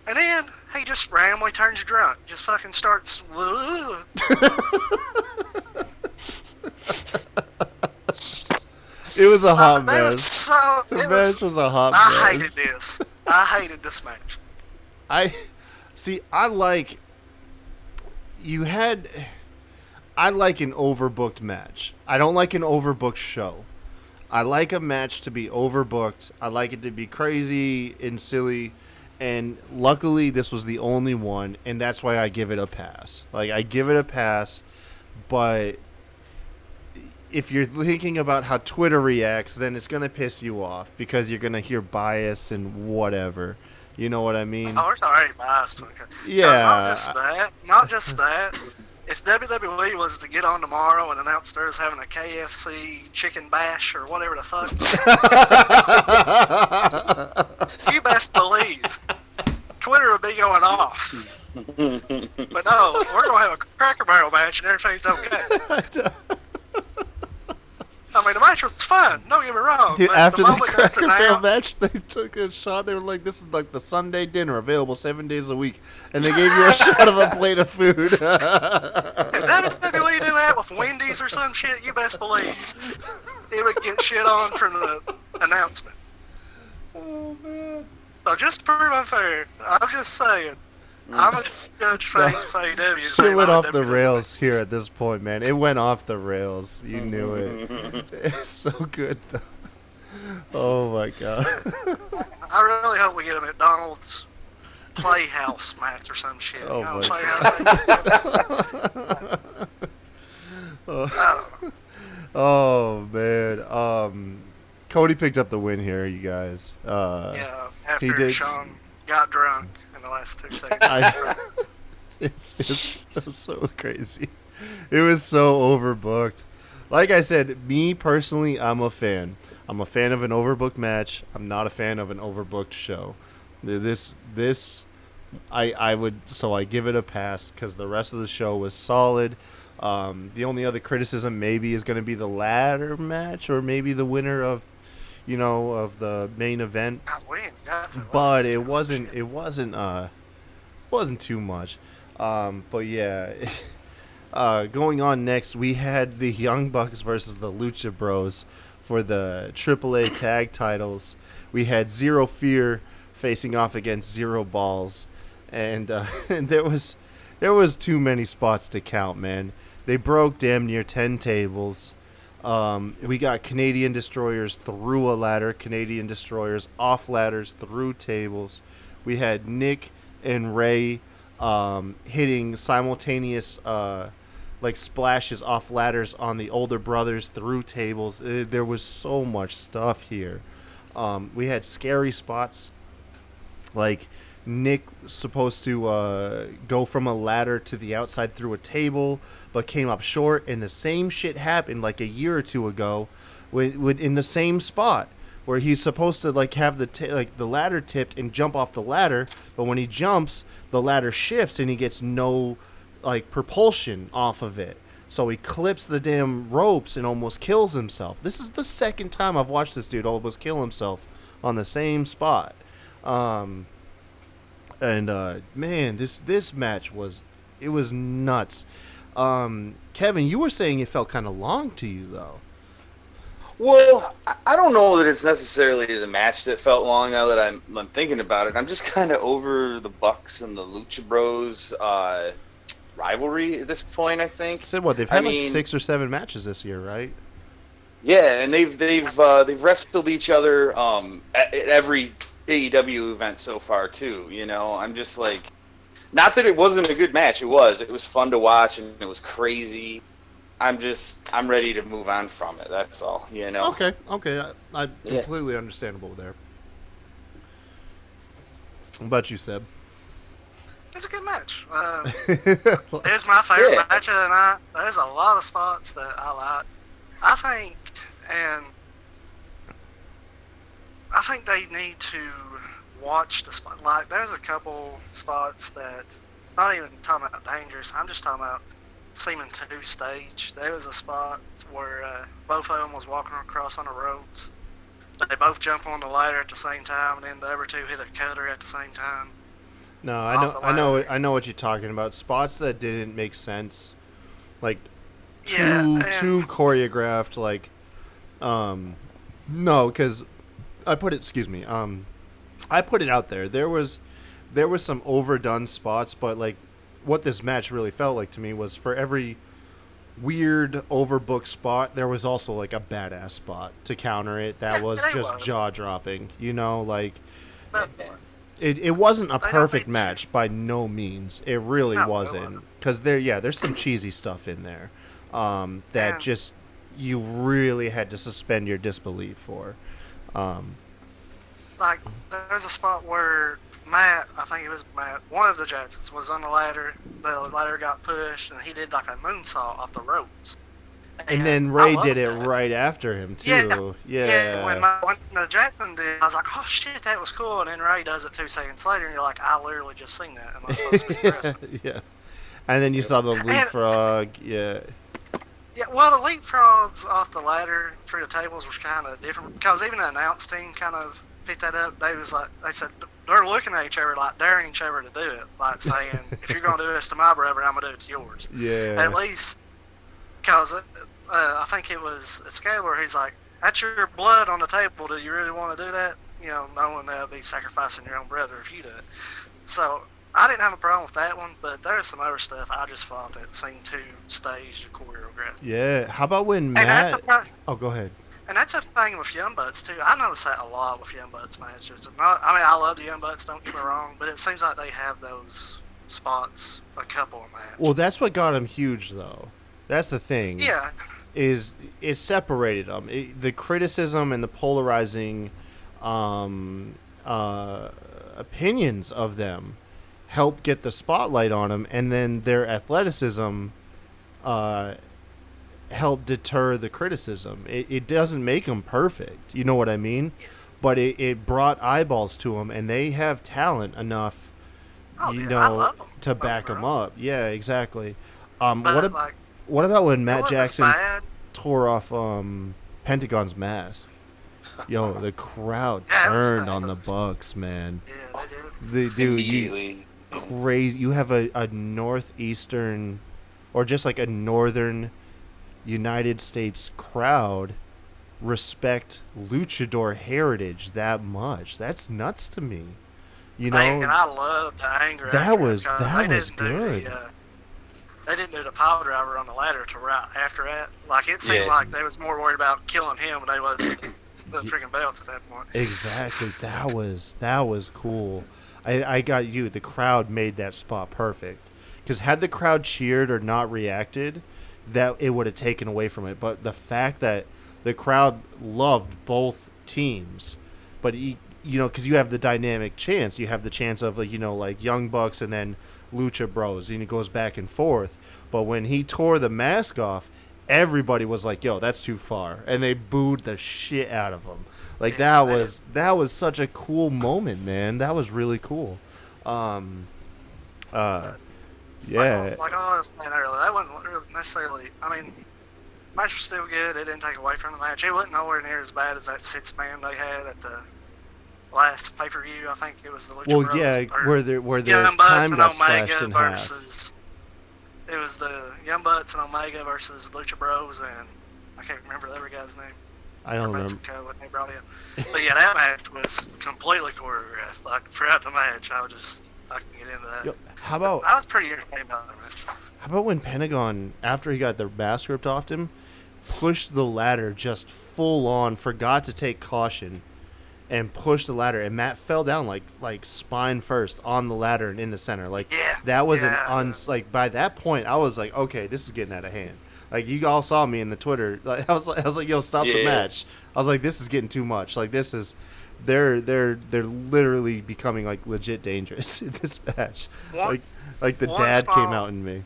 And then he just randomly turns drunk. Just fucking starts. It was a hot mess. The match was a hot mess. I hated this. I hated this match. I like an overbooked match. I don't like an overbooked show. I like a match to be overbooked. I like it to be crazy and silly. And luckily, this was the only one, and that's why I give it a pass. Like, I give it a pass, but if you're thinking about how Twitter reacts, then it's going to piss you off because you're going to hear bias and whatever. You know what I mean? Oh, it's already biased. Yeah. Not just that. If WWE was to get on tomorrow and announce there's having a KFC chicken bash or whatever the fuck, you best believe Twitter would be going off. But no, we're going to have a Cracker Barrel match and everything's okay. I mean, the match was fun. Don't get me wrong. Dude, but after the Cracker Barrel match, they took a shot. They were like, "This is like the Sunday dinner, available 7 days a week," and they gave you a shot of a plate of food. If WWE do that with Wendy's or some shit, you best believe it would get shit on from the announcement. Oh man! So just to prove unfair, I'm just saying, I'm a judge fades for AEW. Shit went off the rails here at this point, man. It went off the rails. You knew it. It's so good, though. Oh, my God. I really hope we get a McDonald's Playhouse match or some shit. Oh, you know, my Playhouse. Oh, man. Cody picked up the win here, you guys. Yeah, he after did. Sean got drunk in the last 2 seconds. It's so crazy. It was so overbooked. Like I said, me personally, I'm a fan. I'm a fan of an overbooked match. I'm not a fan of an overbooked show. I give it a pass because the rest of the show was solid. The only other criticism maybe is going to be the ladder match or maybe the winner of the main event. But it wasn't too much. But yeah, going on next, we had the Young Bucks versus the Lucha Bros for the AAA tag titles. We had Zero Fear facing off against Zero Balls, and there was too many spots to count, man. They broke damn near 10 tables. We got Canadian Destroyers through a ladder, Canadian Destroyers off ladders through tables. We had Nick and Ray hitting simultaneous splashes off ladders on the older brothers through tables. There was so much stuff here. We had scary spots, like Nick supposed to go from a ladder to the outside through a table, but came up short, and the same shit happened like a year or two ago in the same spot where he's supposed to have the ladder tipped and jump off the ladder, but when he jumps, the ladder shifts and he gets no propulsion off of it. So he clips the damn ropes and almost kills himself. This is the second time I've watched this dude almost kill himself on the same spot. Man, this match was nuts. Kevin, you were saying it felt kind of long to you, though. Well, I don't know that it's necessarily the match that felt long. Now that I'm thinking about it, I'm just kind of over the Bucks and the Lucha Bros rivalry at this point. I think. Said what? They've had 6 or 7 matches this year, right? Yeah, and they've wrestled each other at every AEW event so far too. I'm just not that it wasn't a good match. It was fun to watch and it was crazy. I'm ready to move on from it. That's all. Okay. I completely understandable there. What about you, Seb? It's a good match. It's my favorite match of the night. There's a lot of spots that I like. I think they need to watch the spot. There's a couple spots that, not even talking about dangerous, I'm just talking about Seaman 2 stage. There was a spot where both of them was walking across on the ropes. They both jump on the ladder at the same time, and then the other two hit a cutter at the same time. No, I know what you're talking about. Spots that didn't make sense, too choreographed. No, because I put it out there. There was some overdone spots, but what this match really felt like to me was for every weird overbooked spot, there was also a badass spot to counter it that was just jaw dropping. It wasn't a perfect match by no means. It really wasn't, because there's some cheesy stuff in there that just you really had to suspend your disbelief for. There's a spot where Matt, I think it was Matt, one of the Jacksons was on the ladder. The ladder got pushed, and he did a moonsault off the ropes. And then Ray did it right after him too. Yeah. When the Jackson did, I was like, "Oh shit, that was cool." And then Ray does it 2 seconds later, and you're like, "I literally just seen that. Am I supposed to be impressed?" Yeah. And then you saw the leapfrog. Yeah. Yeah. Well, the leapfrogs off the ladder through the tables was kind of different, because even the announce team kind of picked that up. They said they're looking at each other, daring each other to do it, saying, "If you're gonna do this to my brother, I'm gonna do it to yours." Yeah. At least, because I think it was at scale where he's like, "That's your blood on the table. Do you really want to do that?" Knowing that would be sacrificing your own brother if you do it. So I didn't have a problem with that one, but there's some other stuff I just thought that seemed too staged or choreographed. Yeah. How about when And Matt? that's a Oh, go ahead. And that's a thing with Young Bucks too. I notice that a lot with Young Bucks matches. It's not, I mean, I love the Young Bucks. Don't get me wrong, but it seems like they have those spots a couple of matches. Well, that's what got him huge, though. That's the thing. Yeah. Is it separated them? The criticism and the polarizing opinions of them helped get the spotlight on them, and then their athleticism help deter the criticism. It doesn't make them perfect. You know what I mean? But it brought eyeballs to them, and they have talent enough, I love 'em. to back them up. Yeah, exactly. But What about when Matt wasn't as Jackson bad. tore off Pentagon's mask? Yo, the crowd Yeah, it was turned bad. on the Bucks, man. Yeah, they did. Dude, you Immediately. crazy. You have a northeastern, or just like a northern United States crowd respect luchador heritage that much. That's nuts to me. You know, And I love the anger. That after was- it, 'cause that they was didn't do good. they didn't do the power driver on the ladder to right after that. Like it seemed Yeah. like they was more worried about killing him than they was the freaking belts at that point. exactly. That was cool. I got you. The crowd made that spot perfect. Because had the crowd cheered or not reacted, that it would have taken away from it. But the fact that the crowd loved both teams, but because you have the dynamic chance, you have the chance of like Young Bucks and then Lucha Bros, and it goes back and forth. But when he tore the mask off, everybody was like, "Yo, that's too far," and they booed the shit out of him. Like Yeah, that was such a cool moment, man. That was really cool. Yeah. Like I was saying earlier, that wasn't really necessarily. I mean, match was still good. It didn't take away from the match. It wasn't nowhere near as bad as that 6-man they had at the last pay-per-view. I think it was the Lucha Well, Bros. yeah, or where the Young Bucks time and got slashed Omega in half. versus. It was the Young Bucks and Omega versus Lucha Bros and I can't remember the other guy's name. I don't From remember. Mexico, what they brought in. But yeah, that match was completely choreographed. Like throughout the match, I can get into that. Yo, how about I was pretty entertained by that match. How about when Pentagon, after he got the mask ripped off him, pushed the ladder just full on, forgot to take caution, and pushed the ladder, and Matt fell down like spine first on the ladder and in the center. Like Yeah, that was yeah. like by that point I was like, okay, this is getting out of hand. Like you all saw me in the Twitter. Like I was like, yo, stop the Yeah. match. I was like, this is getting too much. Like this is. They're literally becoming like legit dangerous in this match. One- Like the one dad came small- out in me.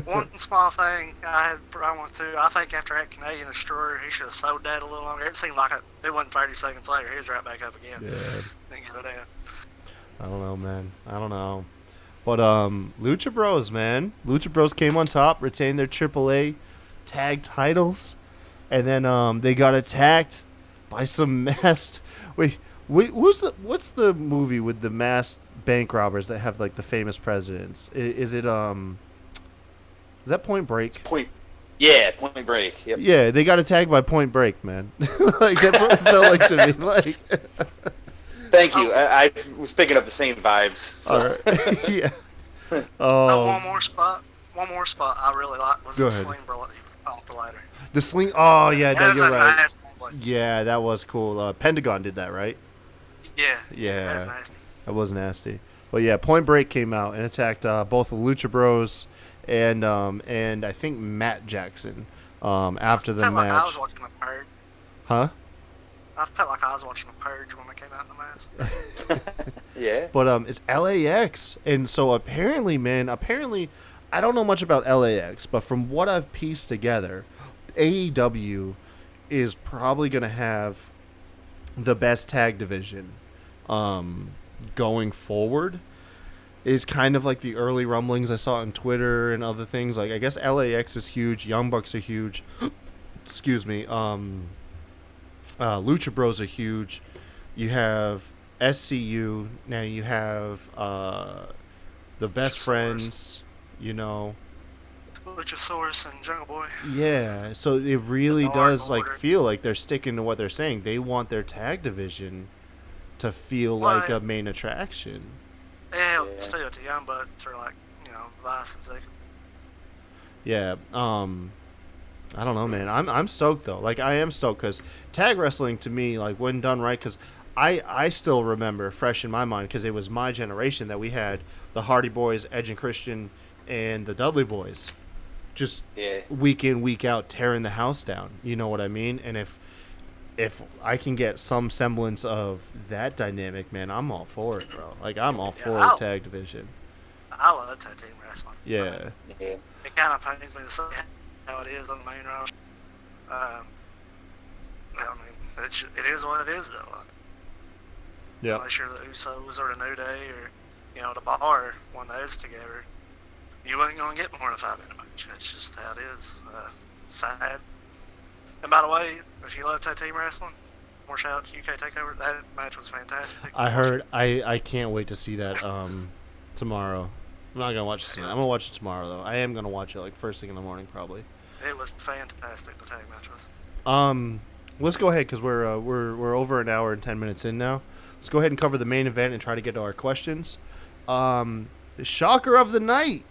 One small thing I had a problem with too. I think after that Canadian Destroyer, he should have sold that a little longer. It seemed like it wasn't 30 seconds later. He was right back up again. Yeah. Didn't get it in. I don't know, man. I don't know. But Lucha Bros, man. Lucha Bros came on top, retained their AAA tag titles, and then they got attacked by some masked. Wait, what's the movie with the masked bank robbers that have like the famous presidents? Is that Point Break? Point Break. Yep. Yeah, they got attacked by Point Break, man. Like that's what it felt like to me. Like, Thank you. I was picking up the same vibes. So. all right. Yeah. One more spot I really liked was Go the ahead. sling blade off the ladder. The sling. Oh yeah, no, That was you're a right. nice one. Yeah, that was cool. Pentagon did that, right? Yeah. Yeah. That's nasty. That was nasty. But yeah, Point Break came out and attacked both the Lucha Bros and I think Matt Jackson after the I felt match. like I was watching a purge. Huh? I felt like I was watching a purge when they came out in the match. Yeah. But it's LAX, and so apparently I don't know much about LAX, but from what I've pieced together, AEW is probably going to have the best tag division going forward. Is kind of like the early rumblings I saw on Twitter and other things. Like I guess LAX is huge, Young Bucks are huge. Excuse me. Lucha Bros are huge. You have SCU. Now you have the Best Luchasaurus. Friends. You know. Luchasaurus and Jungle Boy. Yeah. So it really The Dark does like Order. feel like they're sticking to what they're saying. They want their tag division to feel Well, like a main attraction. Yeah, still, the Young Bucks are like, vice executive. Yeah. I don't know, man. I'm stoked though. Like I am stoked because tag wrestling to me, like when done right, because I still remember fresh in my mind because it was my generation that we had the Hardy Boys, Edge and Christian, and the Dudley Boys, just week in week out tearing the house down. You know what I mean? And if I can get some semblance of that dynamic, man, I'm all for it, bro. Like I'm all for the tag division. I love tag team wrestling. Yeah. Yeah. It kind of pains me to see how it is on the main roster. I mean, it is what it is, though. Yeah. Unless you're the Usos or the New Day or, the Bar, one of those together, you ain't going to get more than a 5-minute match. That's just how it is. Sad. And by the way, if you love tag team wrestling, more shout out to UK Takeover. That match was fantastic. I heard. I can't wait to see that tomorrow. I'm not gonna watch it tonight. I'm gonna watch it tomorrow though. I am gonna watch it like first thing in the morning probably. It was fantastic. The tag match was. Let's go ahead because we're over an hour and 10 minutes in now. Let's go ahead and cover the main event and try to get to our questions. The shocker of the night,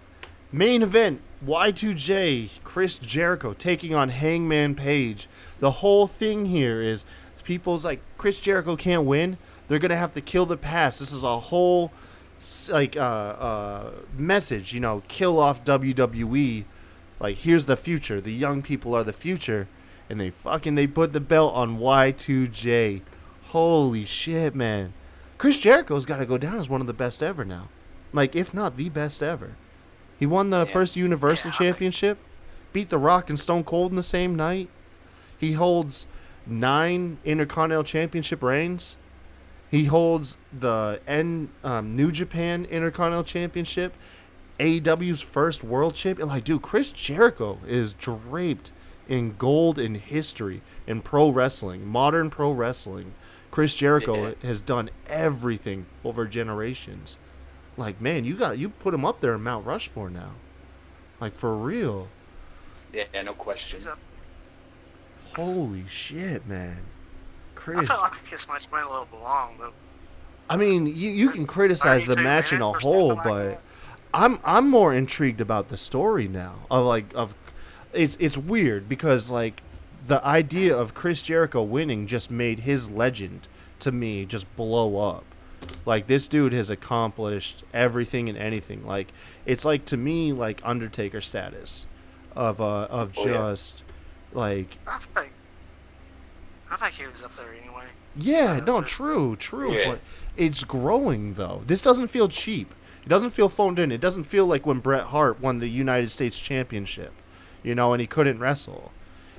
main event: Y2J, Chris Jericho taking on Hangman Page. The whole thing here is people's like Chris Jericho can't win. They're gonna have to kill the past. This is a whole message, kill off WWE. Like here's the future. The young people are the future, and they put the belt on Y2J. Holy shit, man! Chris Jericho's got to go down as one of the best ever now, like if not the best ever. He won the first Universal Championship, beat The Rock and Stone Cold in the same night. He holds 9 Intercontinental Championship reigns. He holds the New Japan Intercontinental Championship, AEW's first World Champion. Like, dude, Chris Jericho is draped in gold in history in pro wrestling, modern pro wrestling. Chris Jericho has done everything over generations. Like, man, you put him up there in Mount Rushmore now. Like, for real. Yeah, no question. Holy shit, man. Chris. I felt like this match went a little long, though. I mean, you can criticize the match in a whole, but I'm more intrigued about the story now. It's weird because like the idea of Chris Jericho winning just made his legend to me just blow up. Like this dude has accomplished everything and anything. Like it's like to me like Undertaker status of like. I think he was up there anyway. Yeah, no, true. Yeah. But it's growing though. This doesn't feel cheap. It doesn't feel phoned in. It doesn't feel like when Bret Hart won the United States Championship, and he couldn't wrestle.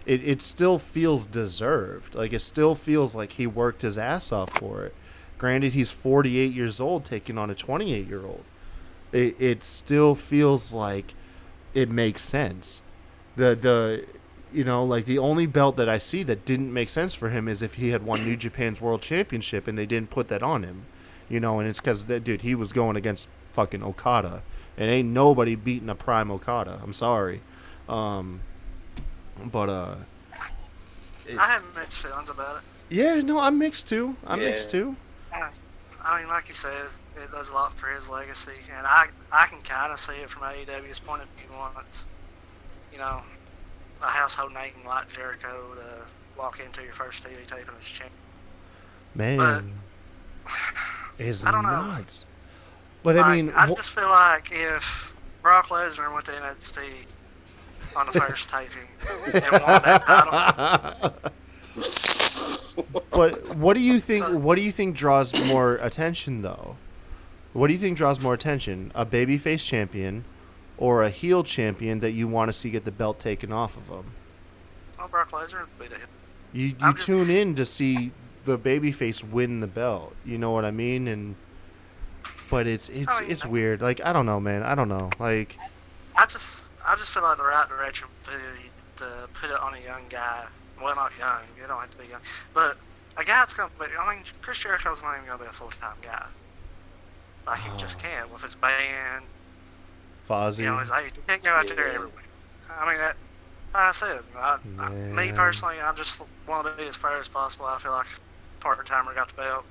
It still feels deserved. Like it still feels like he worked his ass off for it. Granted, he's 48 years old taking on a 28-year-old. It still feels like it makes sense. Like the only belt that I see that didn't make sense for him is if he had won New Japan's World Championship and they didn't put that on him. And it's because he was going against fucking Okada. And ain't nobody beating a prime Okada. I'm sorry. I have mixed feelings about it. Yeah, no, I'm mixed too. I mean, like you said, it does a lot for his legacy. And I can kind of see it from AEW's point of view once, a household name like Jericho to walk into your first TV tape and it's champion. Man, it's I don't nuts. know. But I mean, I just feel like if Brock Lesnar went to NXT on the first taping and won that title. But what do you think? What do you think draws more attention, though? What do you think draws more attention? A babyface champion, or a heel champion that you want to see get the belt taken off of him? Well, Brock Lesnar would be the heel. You tune in to see the babyface win the belt. You know what I mean? But it's weird. Like I don't know, man. I don't know. Like I just feel like the right direction would be to put it on a young guy. Well, not young. You don't have to be young, but a guy that's gonna be. I mean, Chris Jericho's not even gonna be a full-time guy. Like he just can't with his band. Fozzy. His age. You can't go out there every week. I mean, like I said, me personally, I just want to be as fair as possible. I feel like part-timer got the belt,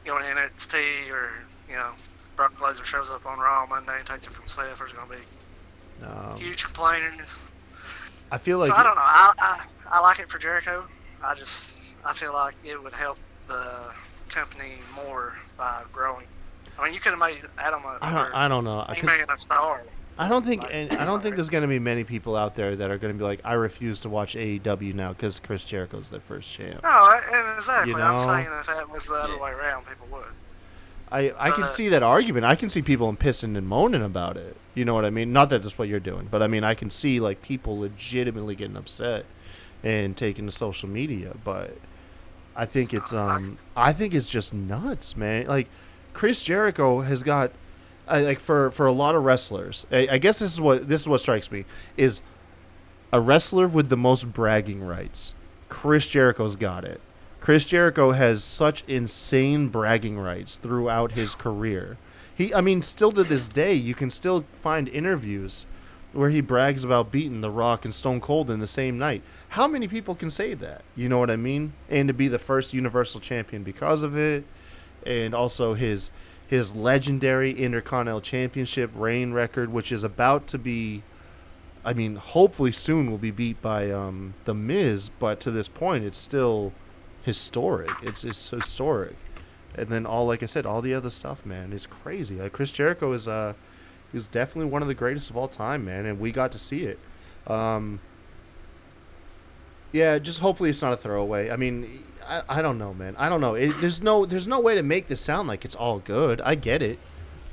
going to NXT or Brock Lesnar shows up on Raw Monday and takes it from Seth, there's going to be huge complainers. I feel like So I don't know. I like it for Jericho. I feel like it would help the company more by growing. I mean, you could have made Adam I don't know. making a star. I don't think there's going to be many people out there that are going to be like, I refuse to watch AEW now because Chris Jericho's their first champ. No, and exactly. You know? I'm saying if that was the other way around, people would. I can see that argument. I can see people pissing and moaning about it. You know what I mean? Not that that's what you're doing, but I mean, I can see like people legitimately getting upset and taking to social media. But I think it's just nuts, man. Like Chris Jericho has got, like for a lot of wrestlers. I guess this is what strikes me is a wrestler with the most bragging rights. Chris Jericho's got it. Chris Jericho has such insane bragging rights throughout his career. Still to this day, you can still find interviews where he brags about beating The Rock and Stone Cold in the same night. How many people can say that? You know what I mean? And to be the first Universal Champion because of it, and also his legendary Intercontinental Championship reign record, which is about to be, hopefully soon will be beat by The Miz, but to this point, it's still historic. It's historic. And then like I said, all the other stuff, man, is crazy. Like Chris Jericho is definitely one of the greatest of all time, man, and we got to see it. Yeah, just hopefully it's not a throwaway. I don't know, man. I don't know. There's no way to make this sound like it's all good. I get it.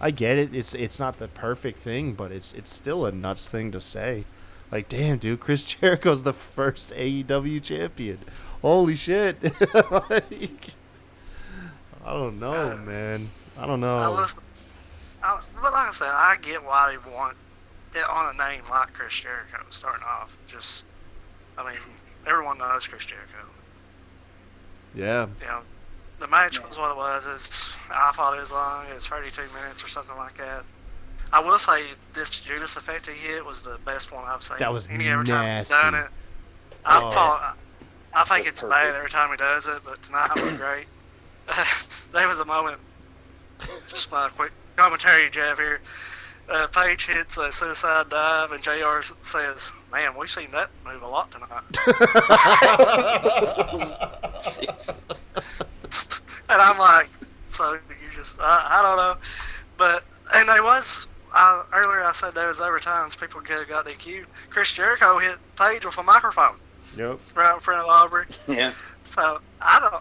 It's not the perfect thing, but it's still a nuts thing to say. Like, damn, dude, Chris Jericho's the first AEW champion. Holy shit. Like, I don't know, man. I don't know. But like I said, I get why they want it on a name like Chris Jericho starting off. Everyone knows Chris Jericho. Yeah. The match was what it was. I thought it was long. It was 32 minutes or something like that. I will say this Judas effect he hit was the best one I've seen. That was every time he's nasty. done it. I think it's bad every time he does it, but tonight was great. There was a moment, just my quick commentary, Jeff here. Paige hits a suicide dive, and JR says, "Man, we've seen that move a lot tonight." Jesus. And I'm like, so you just, I don't know. But, and there was, earlier I said there was other times people could have got DQ. Chris Jericho hit Paige with a microphone. Yep. Right in front of Aubrey. Yeah. So, I don't,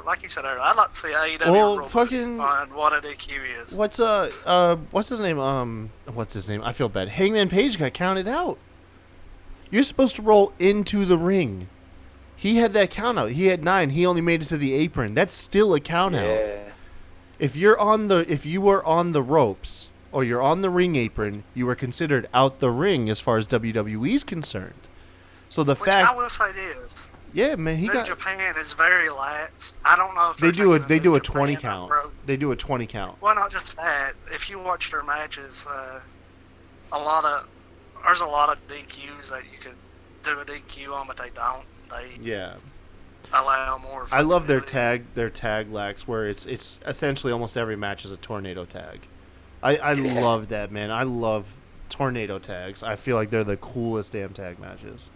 like you said earlier, I'd like to see AEW on what a DQ is. What's his name? I feel bad. Hangman Page got counted out. You're supposed to roll into the ring. He had that count out. He had 9. He only made it to the apron. That's still a count out. Yeah. If you were on the ropes or you're on the ring apron, you were considered out the ring as far as WWE's concerned. So Which I will say this. Yeah, man, New Japan is very lax. I don't know if they do a 20 count. They do a 20 count. Well, not just that. If you watch their matches, there's a lot of DQs that you could do a DQ on, but they don't. They allow more. I love their tag lax where it's essentially almost every match is a tornado tag. I love that, man. I love tornado tags. I feel like they're the coolest damn tag matches.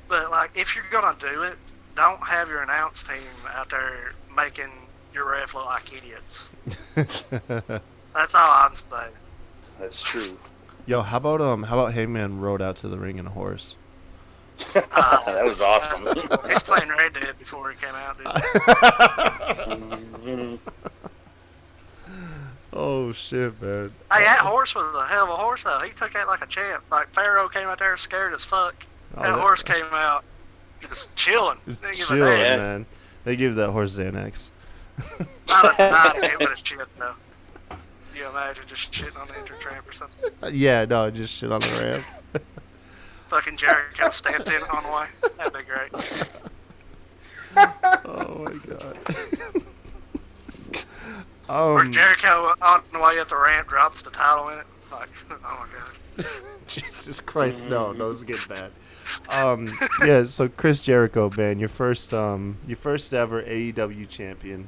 But like, if you're gonna do it, don't have your announce team out there making your ref look like idiots. That's all I'm saying. That's true. Yo, how about Hangman rode out to the ring in a horse? That was awesome. He's playing Red Dead before he came out, dude. Oh shit, man. Hey, that horse was a hell of a horse though. He took that like a champ. Like Pharaoh came out there scared as fuck. That horse came out just chilling. Chilling, man. They give that horse Xanax. Not a bit, but it's shit though. You imagine just shitting on the Intertramp or something? Yeah, no, just shit on the ramp. Fucking Jericho stands in on the way. That'd be great. Oh my god. Or Jericho on the way up the ramp drops the title in it. Like, oh my god. Jesus Christ, no, this is getting bad. Yeah, so Chris Jericho, man, your first ever AEW champion,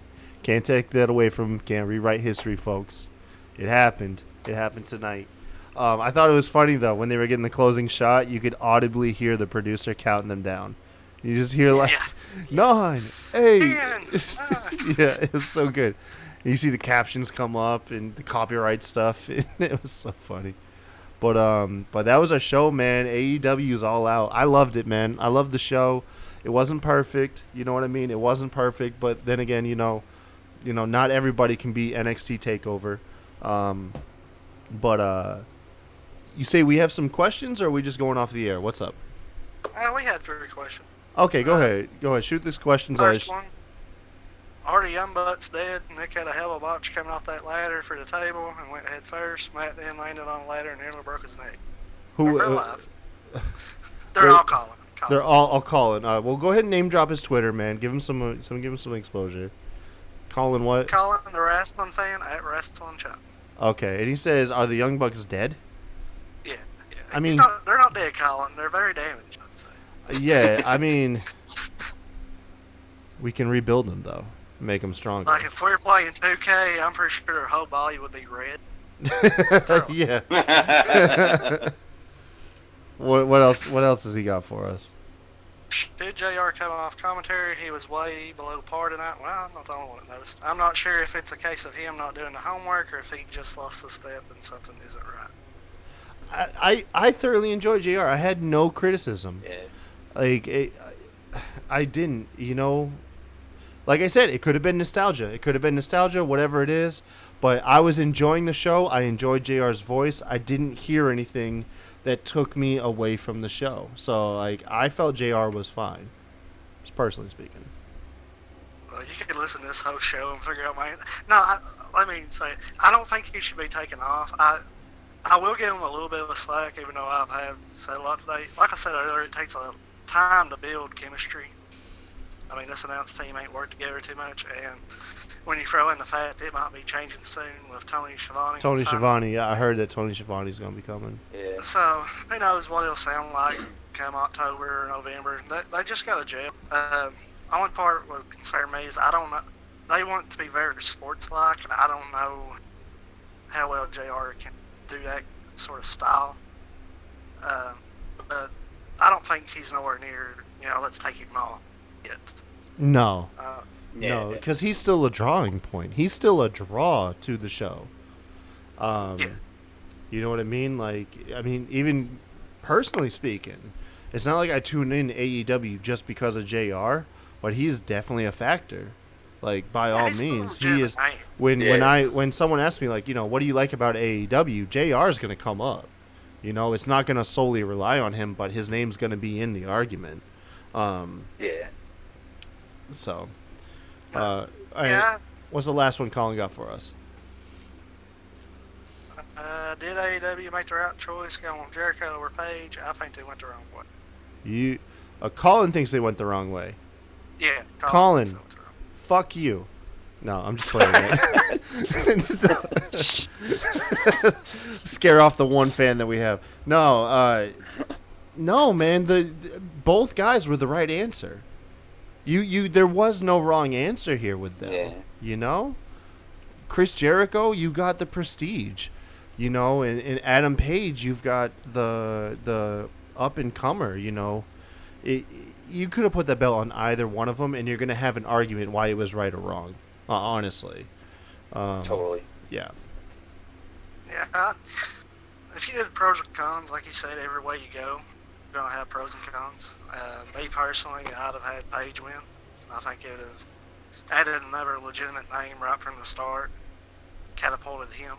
Can't take that away from him. Can't rewrite history, folks. It happened. It happened tonight. I thought it was funny, though, when they were getting the closing shot, you could audibly hear the producer counting them down. You just hear, like, 9, 8. 10, 9. Yeah, it was so good. You see the captions come up and the copyright stuff. It was so funny. But that was our show, man. AEW is all out. I loved it, man. I loved the show. It wasn't perfect. You know what I mean? It wasn't perfect. But then again, not everybody can be NXT TakeOver. But you say we have some questions, or are we just going off the air? What's up? We had 3 questions. Okay, go ahead. Go ahead. Shoot these questions. First one. Hardy Young Buck's dead. Nick had a hell of a botch coming off that ladder for the table and went head first. Matt then landed on the ladder and nearly broke his neck. Who? They're alive. They're all calling. They're all calling. Well, go ahead and name drop his Twitter, man. Give him some exposure. Colin what? Colin, the wrestling fan at Wrestling Chop. Okay, and he says, "Are the Young Bucks dead?" Yeah. I mean, they're not dead, Colin. They're very damaged, I'd say. Yeah, I mean, we can rebuild them though, make them stronger. Like if we're playing 2K, I'm pretty sure their whole body would be red. Yeah. What else? What else has he got for us? Did JR come off commentary? He was way below par tonight. Well, I'm not the only one that noticed. I'm not sure if it's a case of him not doing the homework or if he just lost the step and something isn't right. I thoroughly enjoyed JR. I had no criticism. Yeah. Like, I didn't, Like I said, it could have been nostalgia. It could have been nostalgia, whatever it is. But I was enjoying the show. I enjoyed JR's voice. I didn't hear anything that took me away from the show. So, like, I felt JR was fine, just personally speaking. Well, you could listen to this whole show and figure out my... No, let me say, I don't think he should be taken off. I will give him a little bit of a slack, even though I've said a lot today. Like I said earlier, it takes a time to build chemistry. I mean, this announced team ain't worked together too much, and when you throw in the fact it might be changing soon with Tony Schiavone. Tony Schiavone, yeah, I heard that Tony Schiavone's going to be coming. Yeah. So, who knows what it'll sound like come October or November. They just got a jail. Only part that would concern me is I don't know. They want it to be very sports-like, and I don't know how well JR can do that sort of style. But I don't think he's nowhere near, let's take him off yet. No. Yeah. No, because he's still a drawing point. He's still a draw to the show. Yeah. You know what I mean? Like, even personally speaking, it's not like I tune in AEW just because of JR, but he's definitely a factor. Like, by all means, he is. When someone asks me, like, what do you like about AEW? JR is going to come up. It's not going to solely rely on him, but his name's going to be in the argument. Yeah. So, Yeah. what's the last one Colin got for us? Did AEW make the right choice going with Jericho over Page? I think they went the wrong way. Colin thinks they went the wrong way. Yeah. Colin, thinks they went the wrong way. fuck you. No, I'm just playing that. Scare off the one fan that we have. No, man. Both guys were the right answer. There was no wrong answer here with them. Yeah. Chris Jericho, you got the prestige. And Adam Page, you've got the up and comer. You could have put the belt on either one of them, and you're gonna have an argument why it was right or wrong. Honestly. Totally. Yeah. Yeah. If you did pros and cons, like you said, every way you go, you're going to have pros and cons. Me personally, I'd have had Page win. I think it would have added another legitimate name right from the start, catapulted him.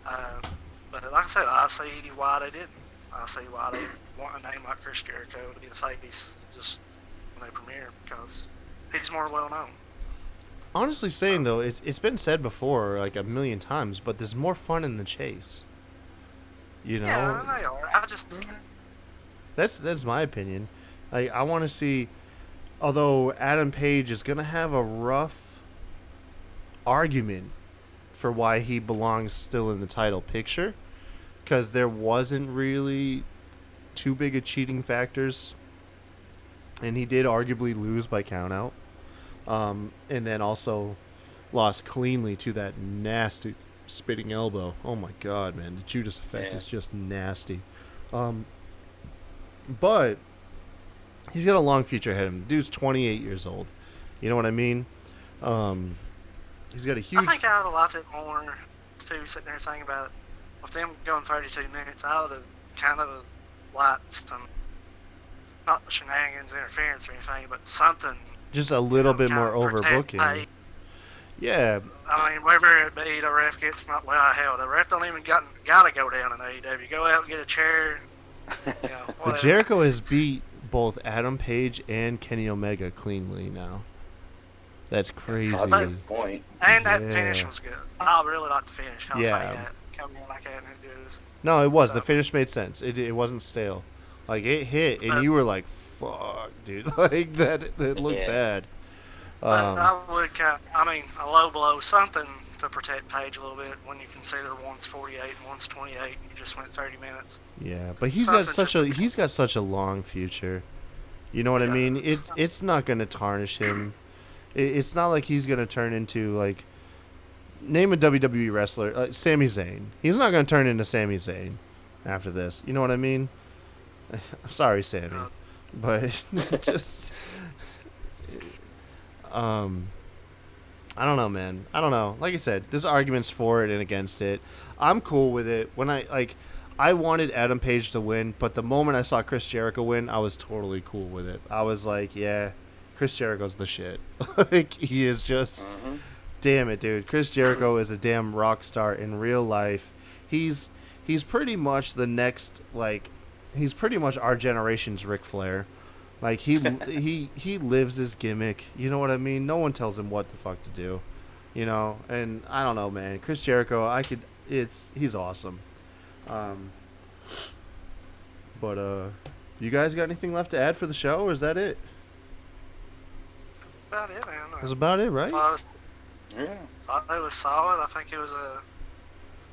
But like I said, I see why they didn't. I see why they want a name like Chris Jericho to be the face just when they premiere, because he's more well known. Honestly saying, though, it's been said before like a million times, but there's more fun in the chase. Yeah, they are. I just... That's my opinion. I want to see, although Adam Page is going to have a rough argument for why he belongs still in the title picture, because there wasn't really too big of cheating factors, and he did arguably lose by countout. And then also lost cleanly to that nasty spitting elbow. Oh my god, man, the Judas effect is just nasty. But he's got a long future ahead of him. The dude's 28 years old. You know what I mean? He's got a huge. I think I would have liked it more too. Sitting there thinking about it, with them going 32 minutes, I would have kind of liked some, not shenanigans, interference or anything, but something. Just a little bit more overbooking. Yeah. I mean, whether it be the ref gets not well, hell, the ref don't even gotta go down in AEW. Go out and get a chair. You know, But Jericho has beat both Adam Page and Kenny Omega cleanly now. That's crazy. That's a good point. And that finish was good. I really like the finish. I'll say Yeah. that. Coming in like that and it is. No, it was. So- The finish made sense. It wasn't stale. Like, it hit, and you were like, fuck, dude. Like, that looked bad. But I would a low blow, something to protect Page a little bit when you consider one's 48 and one's 28 and you just went 30 minutes. Yeah, but he's got such a long future. You know what I mean? It's not going to tarnish him. It's not like he's going to turn into, like, name a WWE wrestler, Sami Zayn. He's not going to turn into Sami Zayn after this. You know what I mean? Sorry, Sami. But just I don't know, man. I don't know. Like I said, there's arguments for it and against it. I'm cool with it. When I wanted Adam Page to win, but the moment I saw Chris Jericho win, I was totally cool with it. I was like, yeah, Chris Jericho's the shit. Like, he is just, damn it, dude. Chris Jericho is a damn rock star in real life. He's pretty much the next, like, he's pretty much our generation's Ric Flair. Like, he lives his gimmick. You know what I mean? No one tells him what the fuck to do. You know? And I don't know, man. Chris Jericho, he's awesome. But you guys got anything left to add for the show, or is that it? About it, man. That's about it, right? Thought it was solid. I think it was a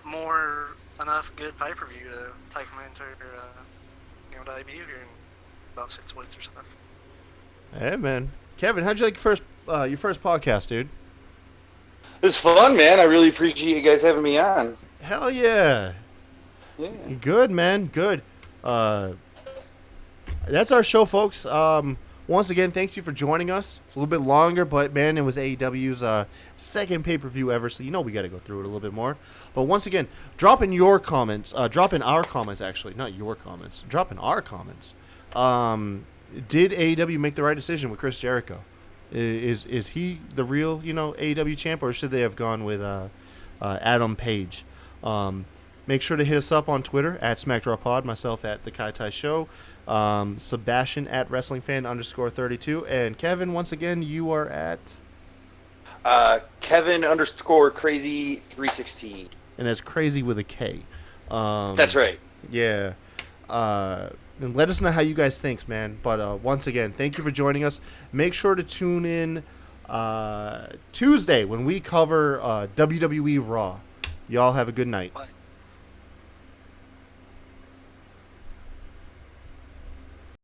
more enough good pay-per-view to take them into debut here in about 6 weeks or something. Hey, man. Kevin, how'd you like your first podcast, dude? It was fun, man. I really appreciate you guys having me on. Hell yeah. Yeah. Good, man. Good. That's our show, folks. Once again, thank you for joining us. It's a little bit longer, but, man, it was AEW's second pay-per-view ever, so you know we got to go through it a little bit more. But once again, drop in our comments, actually. Not your comments. Drop in our comments. Did AEW make the right decision with Chris Jericho? Is he the real, AEW champ, or should they have gone with Adam Page? Make sure to hit us up on Twitter at SmackDrawPod, myself at The Kai Tai Show, Sebastian at WrestlingFan_32, and Kevin, once again, you are at Kevin_Crazy316. And that's crazy with a K. That's right. Yeah. And let us know how you guys think, man. But once again, thank you for joining us. Make sure to tune in Tuesday when we cover WWE Raw. Y'all have a good night. Bye.